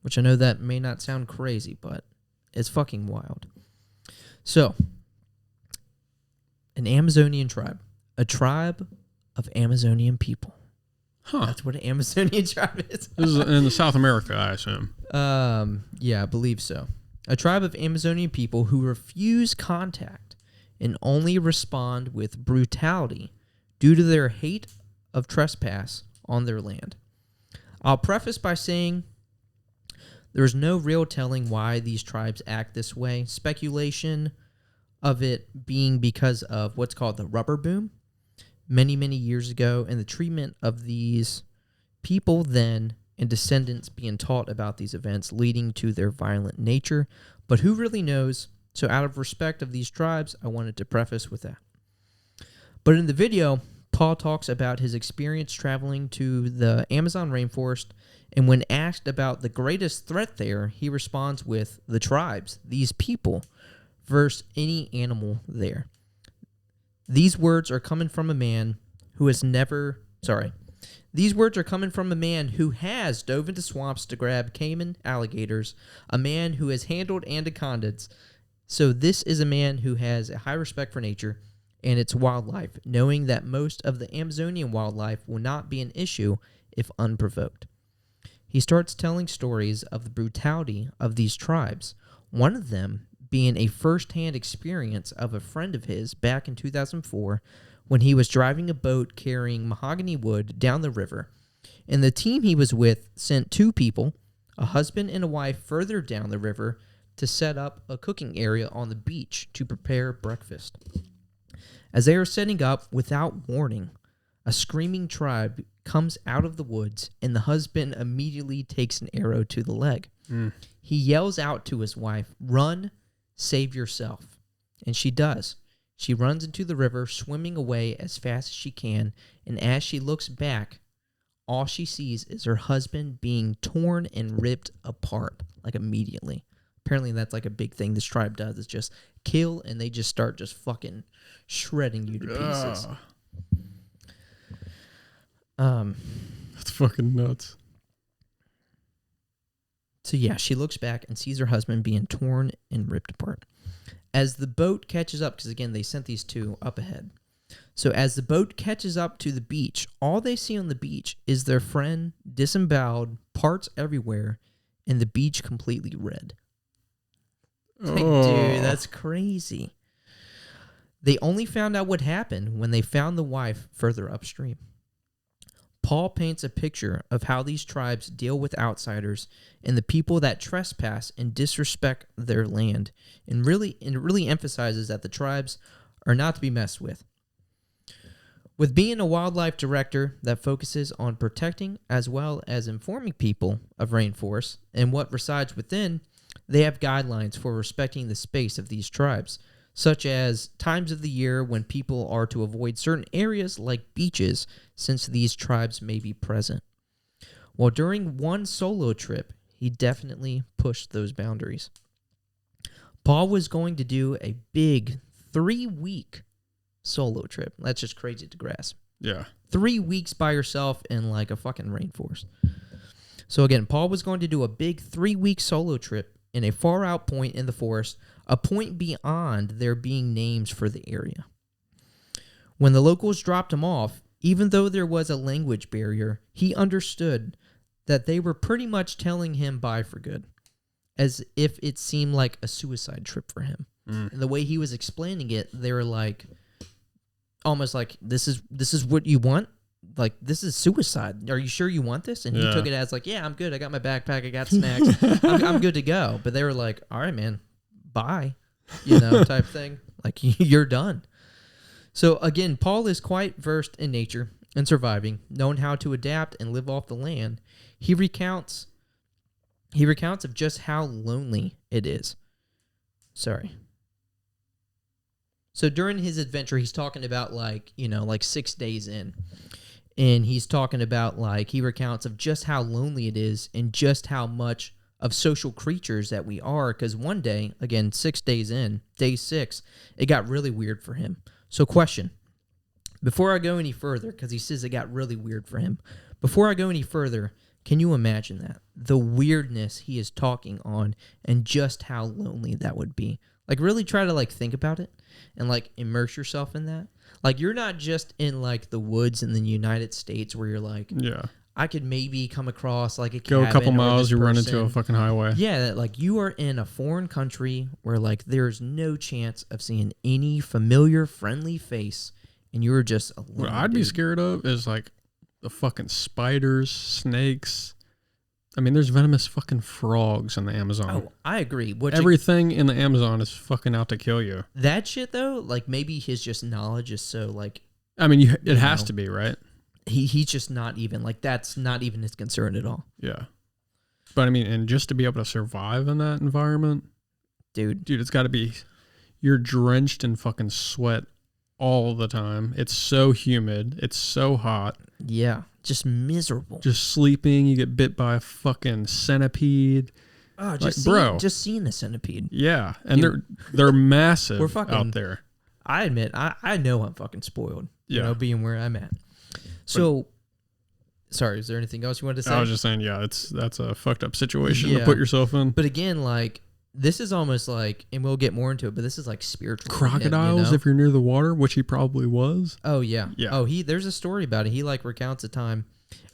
Which I know that may not sound crazy, but it's fucking wild. So, an Amazonian tribe. A tribe of Amazonian people. Huh. That's what an Amazonian tribe is. This is in South America, I assume. Yeah, I believe so. A tribe of Amazonian people who refuse contact and only respond with brutality due to their hate of trespass on their land. I'll preface by saying there's no real telling why these tribes act this way. Speculation of it being because of what's called the rubber boom many, many years ago, and the treatment of these people then and descendants being taught about these events leading to their violent nature. But who really knows? So out of respect of these tribes, I wanted to preface with that. But in the video, Paul talks about his experience traveling to the Amazon rainforest, and when asked about the greatest threat there, he responds with the tribes, these people, versus any animal there. These words are coming from a man who has dove into swamps to grab caiman alligators, a man who has handled anacondas. So this is a man who has a high respect for nature and its wildlife, knowing that most of the Amazonian wildlife will not be an issue if unprovoked. He starts telling stories of the brutality of these tribes, one of them being a first-hand experience of a friend of his back in 2004 when he was driving a boat carrying mahogany wood down the river, and the team he was with sent 2 people, a husband and a wife, further down the river to set up a cooking area on the beach to prepare breakfast. As they are setting up, without warning, a screaming tribe comes out of the woods, and the husband immediately takes an arrow to the leg. He yells out to his wife, "Run, save yourself." And she does. She runs into the river, swimming away as fast as she can, and as she looks back, all she sees is her husband being torn and ripped apart, like immediately. Apparently that's like a big thing this tribe does, is just kill, and they just start just fucking shredding you to pieces. That's fucking nuts. So yeah, she looks back and sees her husband being torn and ripped apart. As the boat catches up, because again, they sent these 2 up ahead. So as the boat catches up to the beach, all they see on the beach is their friend disemboweled, parts everywhere, and the beach completely red. Like, dude, that's crazy. They only found out what happened when they found the wife further upstream. Paul paints a picture of how these tribes deal with outsiders and the people that trespass and disrespect their land, and it really emphasizes that the tribes are not to be messed with. With being a wildlife director that focuses on protecting as well as informing people of rainforests and what resides within, they have guidelines for respecting the space of these tribes, such as times of the year when people are to avoid certain areas like beaches, since these tribes may be present. Well, during one solo trip, he definitely pushed those boundaries. Paul was going to do a big 3-week solo trip. That's just crazy to grasp. Yeah. 3 weeks by yourself in like a fucking rainforest. So again, Paul was going to do a big 3-week solo trip in a far out point in the forest, a point beyond there being names for the area. When the locals dropped him off, even though there was a language barrier, he understood that they were pretty much telling him bye for good, as if it seemed like a suicide trip for him. And the way he was explaining it, they were like, almost like, this is what you want? Like, this is suicide. Are you sure you want this? And he took it as like, yeah, I'm good. I got my backpack. I got snacks. I'm good to go. But they were like, all right, man, bye, type thing. Like, you're done. So again, Paul is quite versed in nature and surviving, knowing how to adapt and live off the land. He recounts of just how lonely it is. Sorry. So during his adventure, he's talking about like 6 days in. And he's talking about like, he recounts of just how lonely it is and just how much of social creatures that we are. Because one day, again, 6 days in, day 6, it got really weird for him. So question, before I go any further, because he says it got really weird for him. Before I go any further, can you imagine that? The weirdness he is talking on and just how lonely that would be. Like, really try to like think about it and like immerse yourself in that. Like, you're not just in like the woods in the United States where you're like, yeah, I could maybe come across like a cabin. Go a couple miles, you run into a fucking highway. Yeah, like you are in a foreign country where like there's no chance of seeing any familiar, friendly face, and you're just alone. What I'd be scared of is like the fucking spiders, snakes. I mean, there's venomous fucking frogs in the Amazon. Oh, I agree. Everything in the Amazon is fucking out to kill you. That shit, though, like maybe his just knowledge is so like... I mean, it has to be, right? He's just not even, like, that's not even his concern at all. Yeah. But I mean, and just to be able to survive in that environment... Dude, it's got to be... You're drenched in fucking sweat all the time. It's so humid. It's so hot. Yeah. Just miserable. Just sleeping. You get bit by a fucking centipede. Oh, just seeing the centipede. Yeah, and dude, they're massive. We're fucking, out there. I admit, I know I'm fucking spoiled. Yeah, being where I'm at. So, sorry, is there anything else you wanted to say? I was just saying, yeah, that's a fucked up situation to put yourself in. But again, like, this is almost like, and we'll get more into it, but this is like spiritual. Crocodiles, if you're near the water, which he probably was. Oh, yeah. Oh, there's a story about it. He like recounts a time.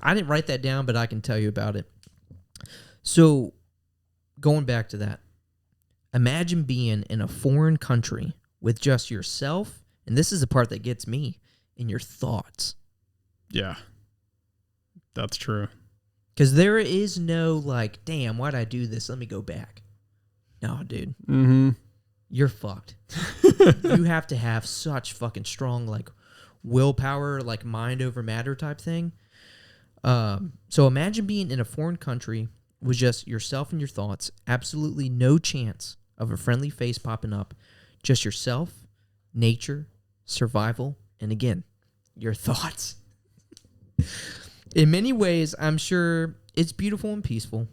I didn't write that down, but I can tell you about it. So, going back to that, Imagine being in a foreign country with just yourself, and this is the part that gets me, in your thoughts. Yeah. That's true. Because there is no like, damn, why'd I do this? Let me go back. No, dude. Mm-hmm. You're fucked. You have to have such fucking strong like willpower, like mind over matter type thing. So imagine being in a foreign country with just yourself and your thoughts. Absolutely no chance of a friendly face popping up. Just yourself, nature, survival, and again, your thoughts. In many ways, I'm sure it's beautiful and peaceful,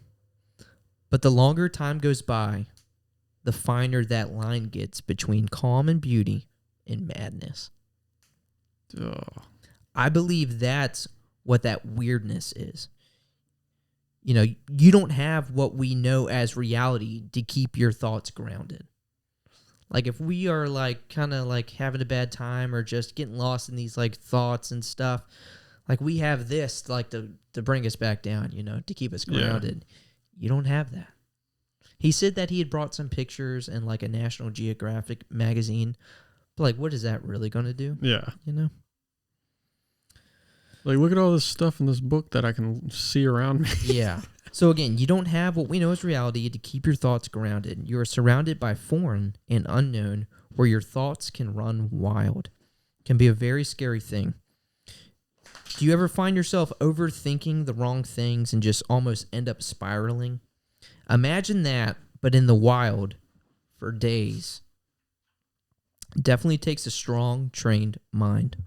but the longer time goes by, the finer that line gets between calm and beauty and madness. Oh. I believe that's what that weirdness is. You know, you don't have what we know as reality to keep your thoughts grounded. Like if we are like kind of like having a bad time or just getting lost in these like thoughts and stuff, like we have this like to bring us back down, you know, to keep us grounded. Yeah. You don't have that. He said that he had brought some pictures in like a National Geographic magazine. But like, what is that really going to do? Yeah. You know? Like, look at all this stuff in this book that I can see around me. Yeah. So again, you don't have what we know as reality to keep your thoughts grounded. You are surrounded by foreign and unknown where your thoughts can run wild. It can be a very scary thing. Do you ever find yourself overthinking the wrong things and just almost end up spiraling? Imagine that, but in the wild for days. Definitely takes a strong, trained mind.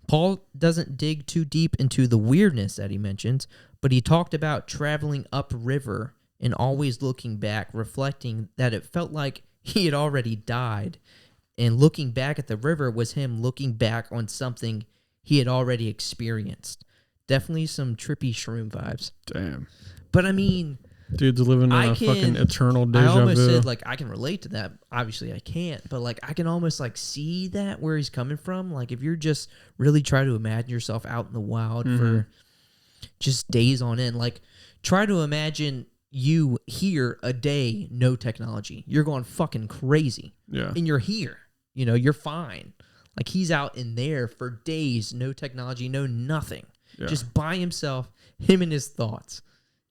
Paul doesn't dig too deep into the weirdness that he mentions, but he talked about traveling upriver and always looking back, reflecting that it felt like he had already died. And looking back at the river was him looking back on something he had already experienced. Definitely some trippy shroom vibes. Damn. But I mean, dude's living in a fucking eternal deja vu. I almost said, like, I can relate to that. Obviously, I can't. But, like, I can almost, like, see that where he's coming from. Like, if you're just really trying to imagine yourself out in the wild for just days on end. Like, try to imagine you here a day, no technology. You're going fucking crazy. Yeah. And you're here. You know, you're fine. Like, he's out in there for days, no technology, no nothing. Yeah. Just by himself, him and his thoughts.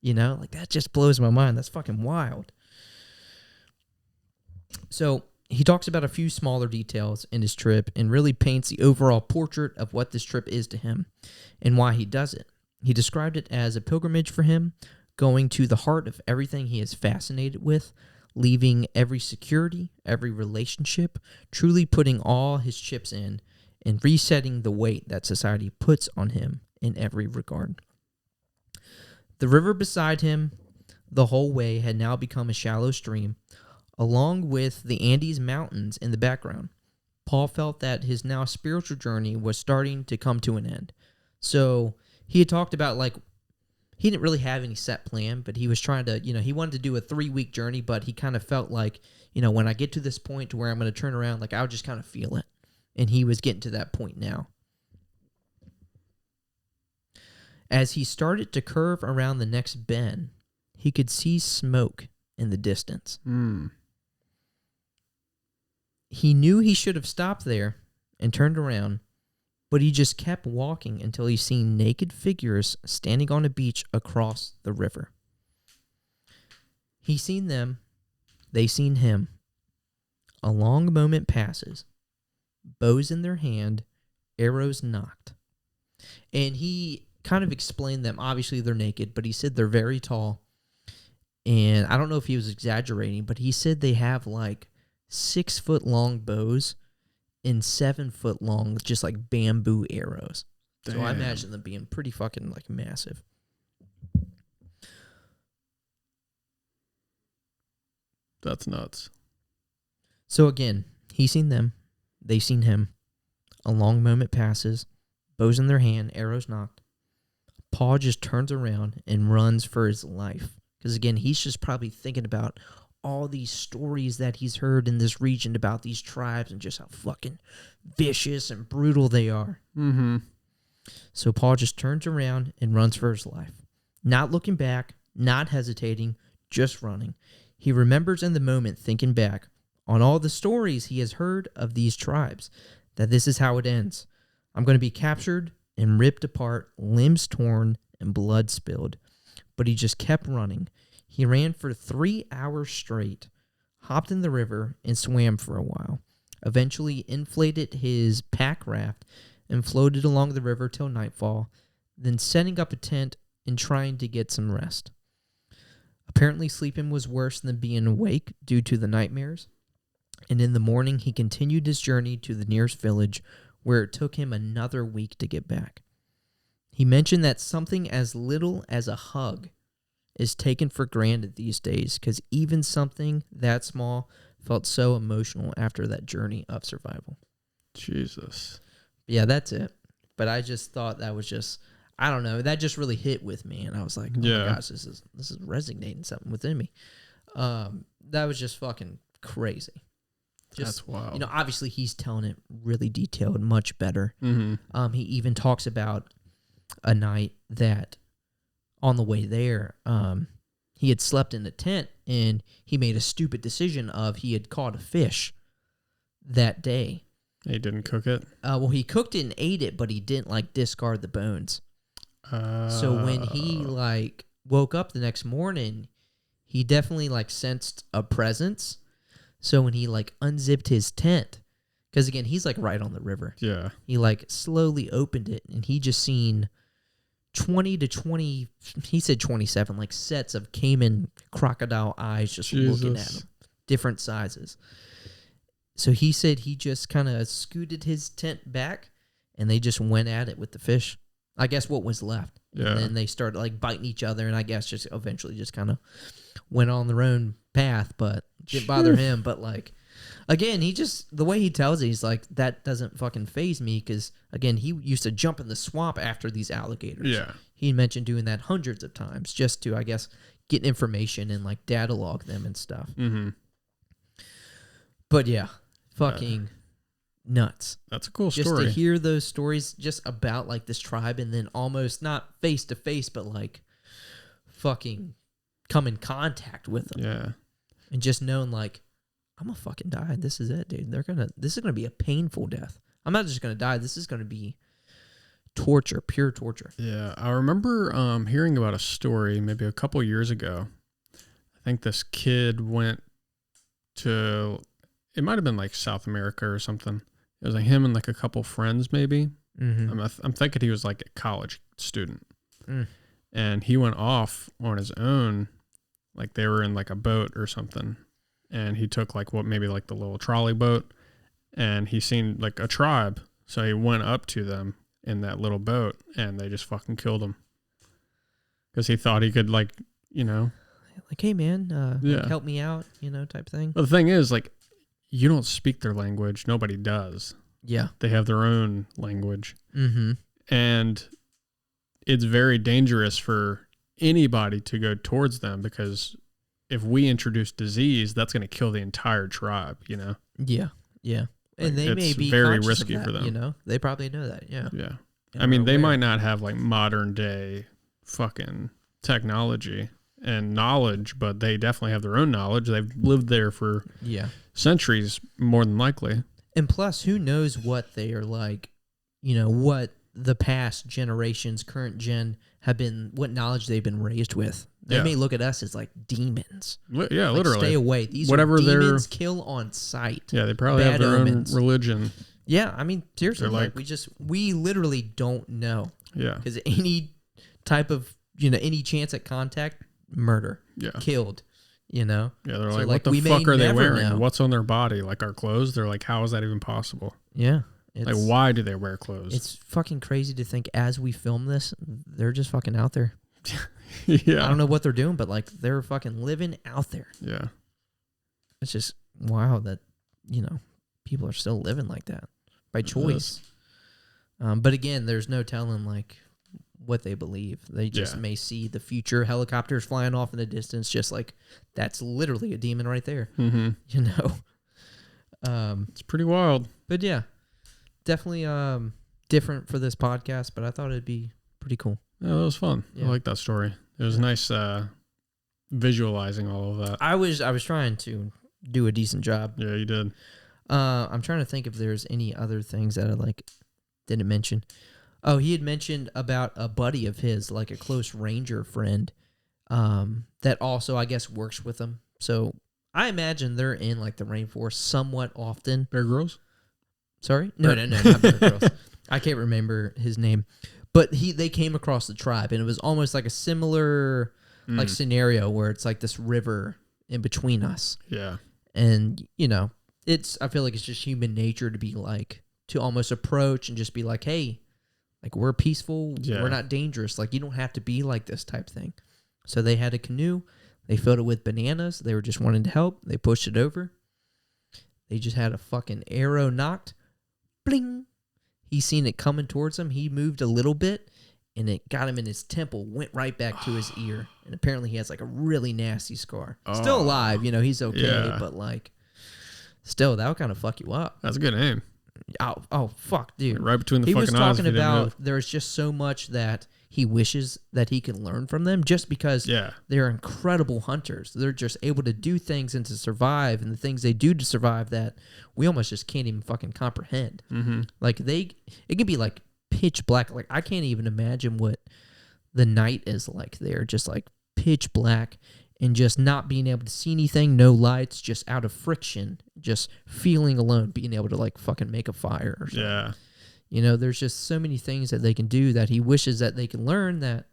You know, like that just blows my mind. That's fucking wild. So he talks about a few smaller details in his trip and really paints the overall portrait of what this trip is to him and why he does it. He described it as a pilgrimage for him, going to the heart of everything he is fascinated with, leaving every security, every relationship, truly putting all his chips in and resetting the weight that society puts on him in every regard. The river beside him the whole way had now become a shallow stream, along with the Andes Mountains in the background. Paul felt that his now spiritual journey was starting to come to an end. So he had talked about, like, he didn't really have any set plan, but he was trying to, you know, he wanted to do a 3-week journey, but he kind of felt like, you know, when I get to this point to where I'm going to turn around, like, I'll just kind of feel it. And he was getting to that point now. As he started to curve around the next bend, he could see smoke in the distance. He knew he should have stopped there and turned around, but he just kept walking until he seen naked figures standing on a beach across the river. He seen them, they seen him. A long moment passes, bows in their hand, arrows knocked. And he kind of explained them. Obviously, they're naked, but he said they're very tall. And I don't know if he was exaggerating, but he said they have like 6-foot-long bows and 7-foot-long, just like bamboo arrows. Damn. So I imagine them being pretty fucking like massive. That's nuts. So again, he seen them, they seen him. A long moment passes, bows in their hand, arrows knocked. Paul just turns around and runs for his life. Because again, he's just probably thinking about all these stories that he's heard in this region about these tribes and just how fucking vicious and brutal they are. So Paul just turns around and runs for his life. Not looking back, not hesitating, just running. He remembers in the moment thinking back on all the stories he has heard of these tribes, that this is how it ends. I'm going to be captured and ripped apart, limbs torn, and blood spilled. But he just kept running. He ran for 3 hours straight, hopped in the river, and swam for a while. Eventually inflated his pack raft and floated along the river till nightfall, then setting up a tent and trying to get some rest. Apparently sleeping was worse than being awake due to the nightmares, and in the morning he continued his journey to the nearest village, where it took him another week to get back. He mentioned that something as little as a hug is taken for granted these days, because even something that small felt so emotional after that journey of survival. Jesus. Yeah, that's it. But I just thought that was just, I don't know, that just really hit with me, and I was like, oh my gosh, this is resonating something within me. That was just fucking crazy. That's wild. Obviously he's telling it really detailed, much better. Mm-hmm. He even talks about a night that on the way there, he had slept in a tent and he made a stupid decision of he had caught a fish that day. He didn't cook it? Well, he cooked it and ate it, but he didn't discard the bones. So when he woke up the next morning, he definitely sensed a presence. So when he unzipped his tent, because again, he's right on the river. Yeah. He slowly opened it and he just seen 20 to 20, he said 27, sets of caiman crocodile eyes just looking at him. Different sizes. So he said he just kind of scooted his tent back and they just went at it with the fish. I guess what was left. Yeah. And then they started biting each other, and I guess just eventually just kind of went on their own path, but didn't bother him. But again, the way he tells it, he's that doesn't fucking faze me, because again, he used to jump in the swamp after these alligators. Yeah. He mentioned doing that hundreds of times just to, I guess, get information and data log them and stuff. Mm-hmm. But yeah, fucking nuts. That's a cool just story. Just to hear those stories just about this tribe, and then almost not face to face, but fucking come in contact with them. Yeah. And just knowing I'm gonna fucking die. This is it, dude. This is gonna be a painful death. I'm not just gonna die. This is gonna be torture, pure torture. Yeah. I remember hearing about a story maybe a couple years ago. I think this kid went to, it might have been South America or something. It was him and a couple friends maybe. Mm-hmm. I'm thinking he was a college student. And he went off on his own, they were in a boat or something. And he took maybe the little trolley boat, and he seen a tribe. So he went up to them in that little boat, and they just fucking killed him. Because he thought he could hey man, yeah, help me out, type thing. But the thing is, you don't speak their language. Nobody does. Yeah. They have their own language. Mm-hmm. And it's very dangerous for anybody to go towards them, because if we introduce disease, that's going to kill the entire tribe, Yeah. Yeah. And they may be very conscious risky of that, for them. They probably know that. Yeah. Yeah. And I mean, they aware. might not have modern day fucking technology and knowledge, but they definitely have their own knowledge. They've lived there for centuries, more than likely. And plus, who knows what they are what the past generations, current gen, have been, what knowledge they've been raised with. They may look at us as demons. Yeah, literally. Stay away. These whatever are demons, kill on sight. Yeah, they probably have their own religion. Yeah, I mean, seriously, we literally don't know. Yeah. Because any type of, any chance at contact, murder. Yeah. Killed. Yeah, they're what the fuck are they wearing? Know. What's on their body? Our clothes? They're how is that even possible? Yeah. Why do they wear clothes? It's fucking crazy to think as we film this, they're just fucking out there. Yeah. I don't know what they're doing, but they're fucking living out there. Yeah. It's just wow that, people are still living like that by choice. But again, there's no telling what they believe. They just may see the future helicopters flying off in the distance, just that's literally a demon right there. Mm-hmm. It's pretty wild. But yeah, definitely different for this podcast, but I thought it'd be pretty cool. Yeah, that was fun. Yeah. I like that story. It was nice visualizing all of that. I was trying to do a decent job. Yeah, you did. I'm trying to think if there's any other things that I didn't mention. Oh, he had mentioned about a buddy of his, like a close ranger friend, that also I guess works with him. So I imagine they're in like the rainforest somewhat often. Bear Grylls? Sorry? No, not Bear Grylls. I can't remember his name. But they came across the tribe, and it was almost like a similar like scenario where it's like this river in between us. Yeah. And, I feel like it's just human nature to be like, to almost approach and just be like, hey, like we're peaceful, we're not dangerous. Like you don't have to be like this type thing. So they had a canoe. They filled it with bananas. They were just wanting to help. They pushed it over. They just had a fucking arrow knocked. Bling. He seen it coming towards him. He moved a little bit, and it got him in his temple, went right back to his ear. And apparently he has like a really nasty scar. Still alive, he's okay, but like, still, that would kind of fuck you up. That's a good aim. Oh fuck, dude. Right between the fucking eyes. He was talking about there's just so much that he wishes that he can learn from them just because they're incredible hunters. They're just able to do things and to survive, and the things they do to survive that we almost just can't even fucking comprehend. Mm-hmm. Like it could be like pitch black. Like I can't even imagine what the night is like there, just like pitch black and just not being able to see anything, no lights, just out of friction, just feeling alone, being able to like fucking make a fire or something. Yeah. There's just so many things that they can do that he wishes that they can learn that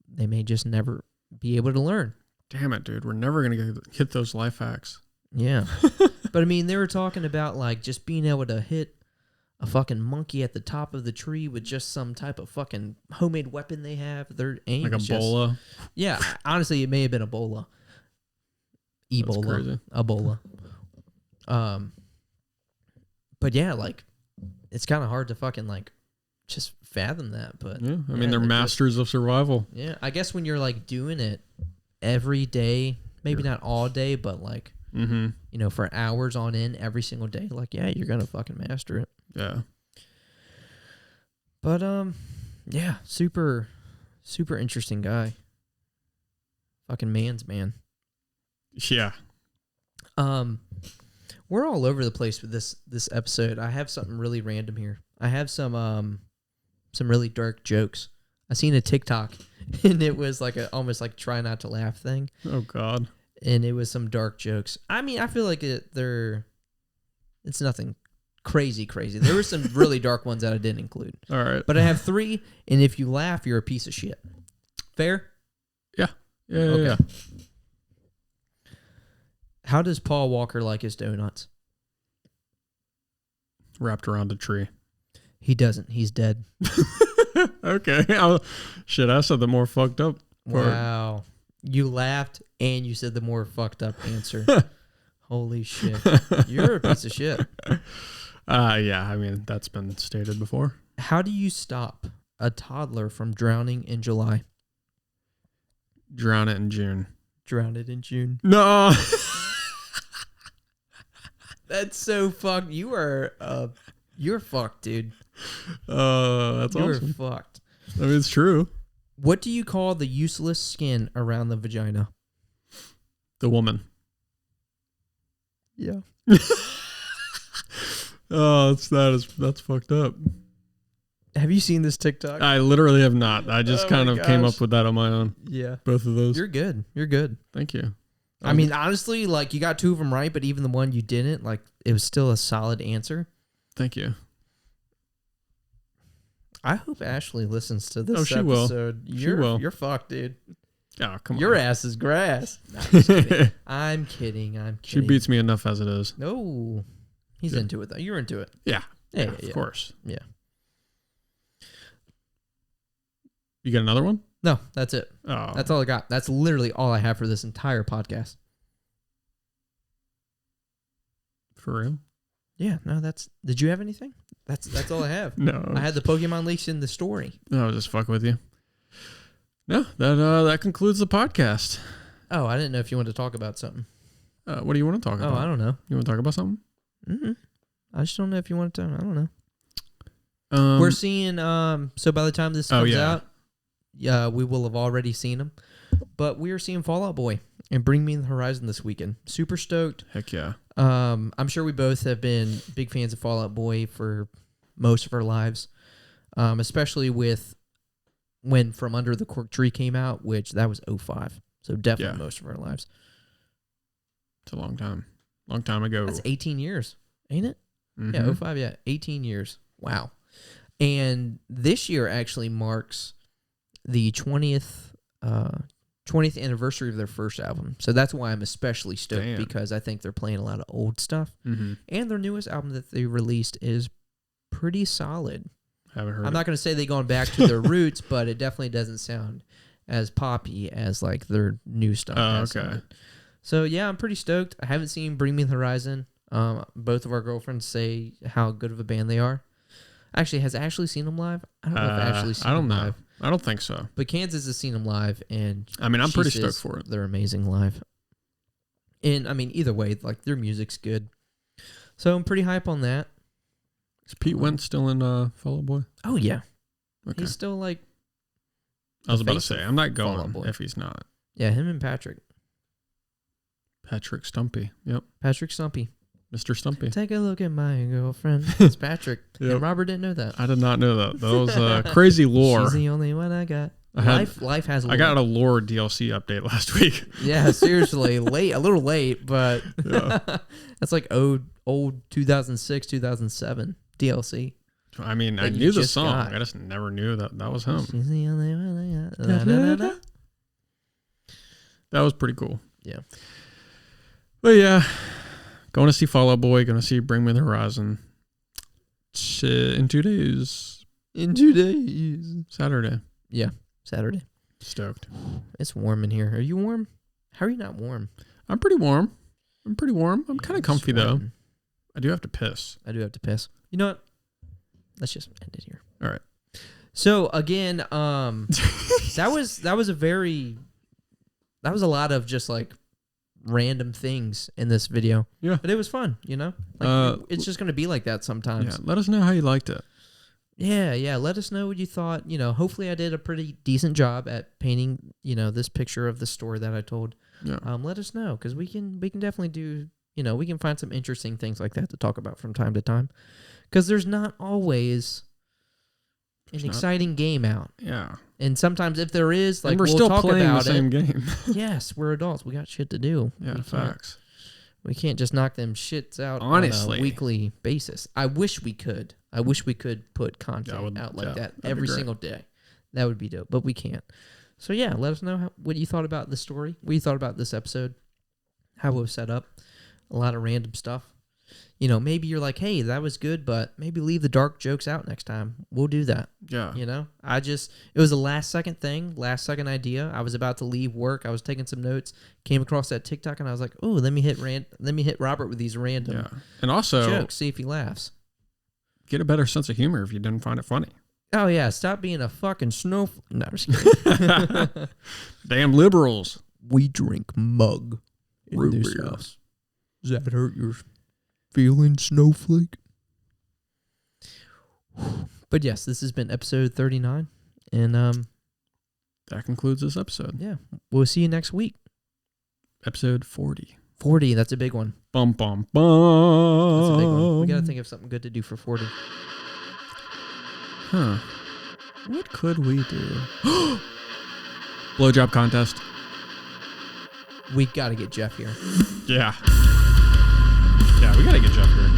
they may just never be able to learn. Damn it, dude. We're never going to hit those life hacks. Yeah. But I mean, they were talking about like just being able to hit a fucking monkey at the top of the tree with just some type of fucking homemade weapon they have. Their aim like is Ebola. Yeah. Honestly, it may have been Ebola. Ebola. But yeah, like, it's kind of hard to fucking like just fathom that, but yeah, I mean they're masters of survival. Yeah, I guess when you're like doing it every day, maybe not all day, but like for hours on end every single day, like you're gonna fucking master it. Yeah. But yeah, super interesting guy. Fucking man's man. Yeah. We're all over the place with this episode. I have something really random here. I have some really dark jokes. I seen a TikTok, and it was like almost like try not to laugh thing. Oh God! And it was some dark jokes. I mean, I feel like it's nothing crazy. There were some really dark ones that I didn't include. All right, but I have 3, and if you laugh, you're a piece of shit. Fair? Yeah. Okay. Yeah. How does Paul Walker like his donuts? Wrapped around a tree. He doesn't. He's dead. Okay. I said the more fucked up part. Wow. You laughed and you said the more fucked up answer. Holy shit. You're a piece of shit. Yeah, I mean, that's been stated before. How do you stop a toddler from drowning in July? Drown it in June. Drown it in June. No. That's so fucked. You're fucked, dude. That's awesome. You're fucked. I mean, it's true. What do you call the useless skin around the vagina? The woman. Yeah. Oh, that's fucked up. Have you seen this TikTok? I literally have not. I just kind of came up with that on my own. Yeah. Both of those. You're good. Thank you. I mean, honestly, like, you got 2 of them right, but even the one you didn't, like, it was still a solid answer. Thank you. I hope Ashley listens to this she episode. Will. She will. You're fucked, dude. Oh, come on. Your ass is grass. No, I'm just kidding. I'm kidding. She beats me enough as it is. No. He's into it, though. You're into it. Yeah. Yeah, of course. Yeah. You got another one? No, that's it. Oh. That's all I got. That's literally all I have for this entire podcast. For real? Yeah, no, did you have anything? That's all I have. No. I had the Pokemon leaks in the story. No, I was just fucking with you. No, that concludes the podcast. Oh, I didn't know if you wanted to talk about something. What do you want to talk about? Oh, I don't know. You want to talk about something? Mm-hmm. I just don't know if you want to. I don't know. We're seeing, so by the time this comes out, we will have already seen them. But we are seeing Fall Out Boy and Bring Me the Horizon this weekend. Super stoked. Heck yeah. I'm sure we both have been big fans of Fall Out Boy for most of our lives, especially with when From Under the Cork Tree came out, which that was 2005. So definitely most of our lives. It's a long time. Long time ago. That's 18 years, ain't it? Mm-hmm. Yeah, 2005, yeah. 18 years. Wow. And this year actually marks the 20th anniversary of their first album. So that's why I'm especially stoked, because I think they're playing a lot of old stuff. Mm-hmm. And their newest album that they released is pretty solid. Haven't heard I'm not going to say they've gone back to their roots, but it definitely doesn't sound as poppy as like their new stuff. Okay. So yeah, I'm pretty stoked. I haven't seen Bring Me the Horizon. Both of our girlfriends say how good of a band they are. Actually, has Ashley seen them live? I don't know if Ashley's seen them live. I don't think so. But Kansas has seen them live, and I mean, I'm pretty stoked for it. They're amazing live. And I mean, either way, like their music's good. So I'm pretty hype on that. Is Pete Wentz still in Fall Out Boy? Oh yeah, okay. He's still like. I was about to say, I'm not going if he's not. Yeah, him and Patrick. Patrick Stumpy. Yep. Patrick Stumpy. Mr. Stumpy. Take a look at my girlfriend. It's Patrick. Yep. And Robert didn't know that. I did not know that. That was crazy lore. She's the only one I got. Life has lore. I got a lore DLC update last week. Yeah, seriously. A little late, but that's like old 2006, 2007 DLC. I mean, I knew the song. I just never knew that was him. She's the only one I got. That was pretty cool. Yeah. But yeah, going to see Fall Out Boy, going to see Bring Me the Horizon in 2 days. In 2 days. Saturday. Yeah, Saturday. Stoked. It's warm in here. Are you warm? How are you not warm? I'm pretty warm. I'm kind of comfy, though. I do have to piss. You know what? Let's just end it here. All right. So, again, that was a lot of just, like, random things in this video. Yeah. But it was fun, you know? Like, it's just going to be like that sometimes. Yeah. Let us know how you liked it. Yeah. Let us know what you thought. You know, hopefully I did a pretty decent job at painting, you know, this picture of the story that I told. Yeah. Let us know, because we can definitely do, you know, we can find some interesting things like that to talk about from time to time. Because there's not always an exciting game out. Yeah. And sometimes if there is, like, and we're we'll still talk playing about the same game. Yes, we're adults. We got shit to do. Yeah, facts. We can't just knock them shits out honestly on a weekly basis. I wish we could. Put content out like that every single day. That would be dope, but we can't. So yeah, let us know what you thought about the story. What you thought about this episode. How it was set up. A lot of random stuff. You know, maybe you're like, hey, that was good, but maybe leave the dark jokes out next time. We'll do that. Yeah. You know, it was a last second idea. I was about to leave work. I was taking some notes, came across that TikTok, and I was like, oh, let me hit Robert with these random and also jokes, see if he laughs. Get a better sense of humor if you didn't find it funny. Oh, yeah. Stop being a fucking snowflake. No, I'm just kidding. Damn liberals. We drink mug in this house. Does that hurt your feeling, snowflake? But yes, this has been episode 39. And that concludes this episode. Yeah. We'll see you next week. Episode 40. 40, that's a big one. Bum, bum, bum. That's a big one. We got to think of something good to do for 40. Huh. What could we do? Blowjob contest. We got to get Jeff here. Yeah. Yeah, we got to get Jeff here.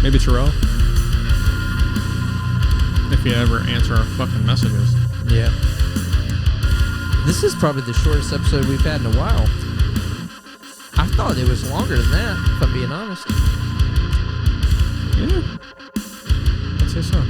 Maybe Terrell. If you ever answer our fucking messages. Yeah. This is probably the shortest episode we've had in a while. I thought it was longer than that, if I'm being honest. Yeah. I'd say so.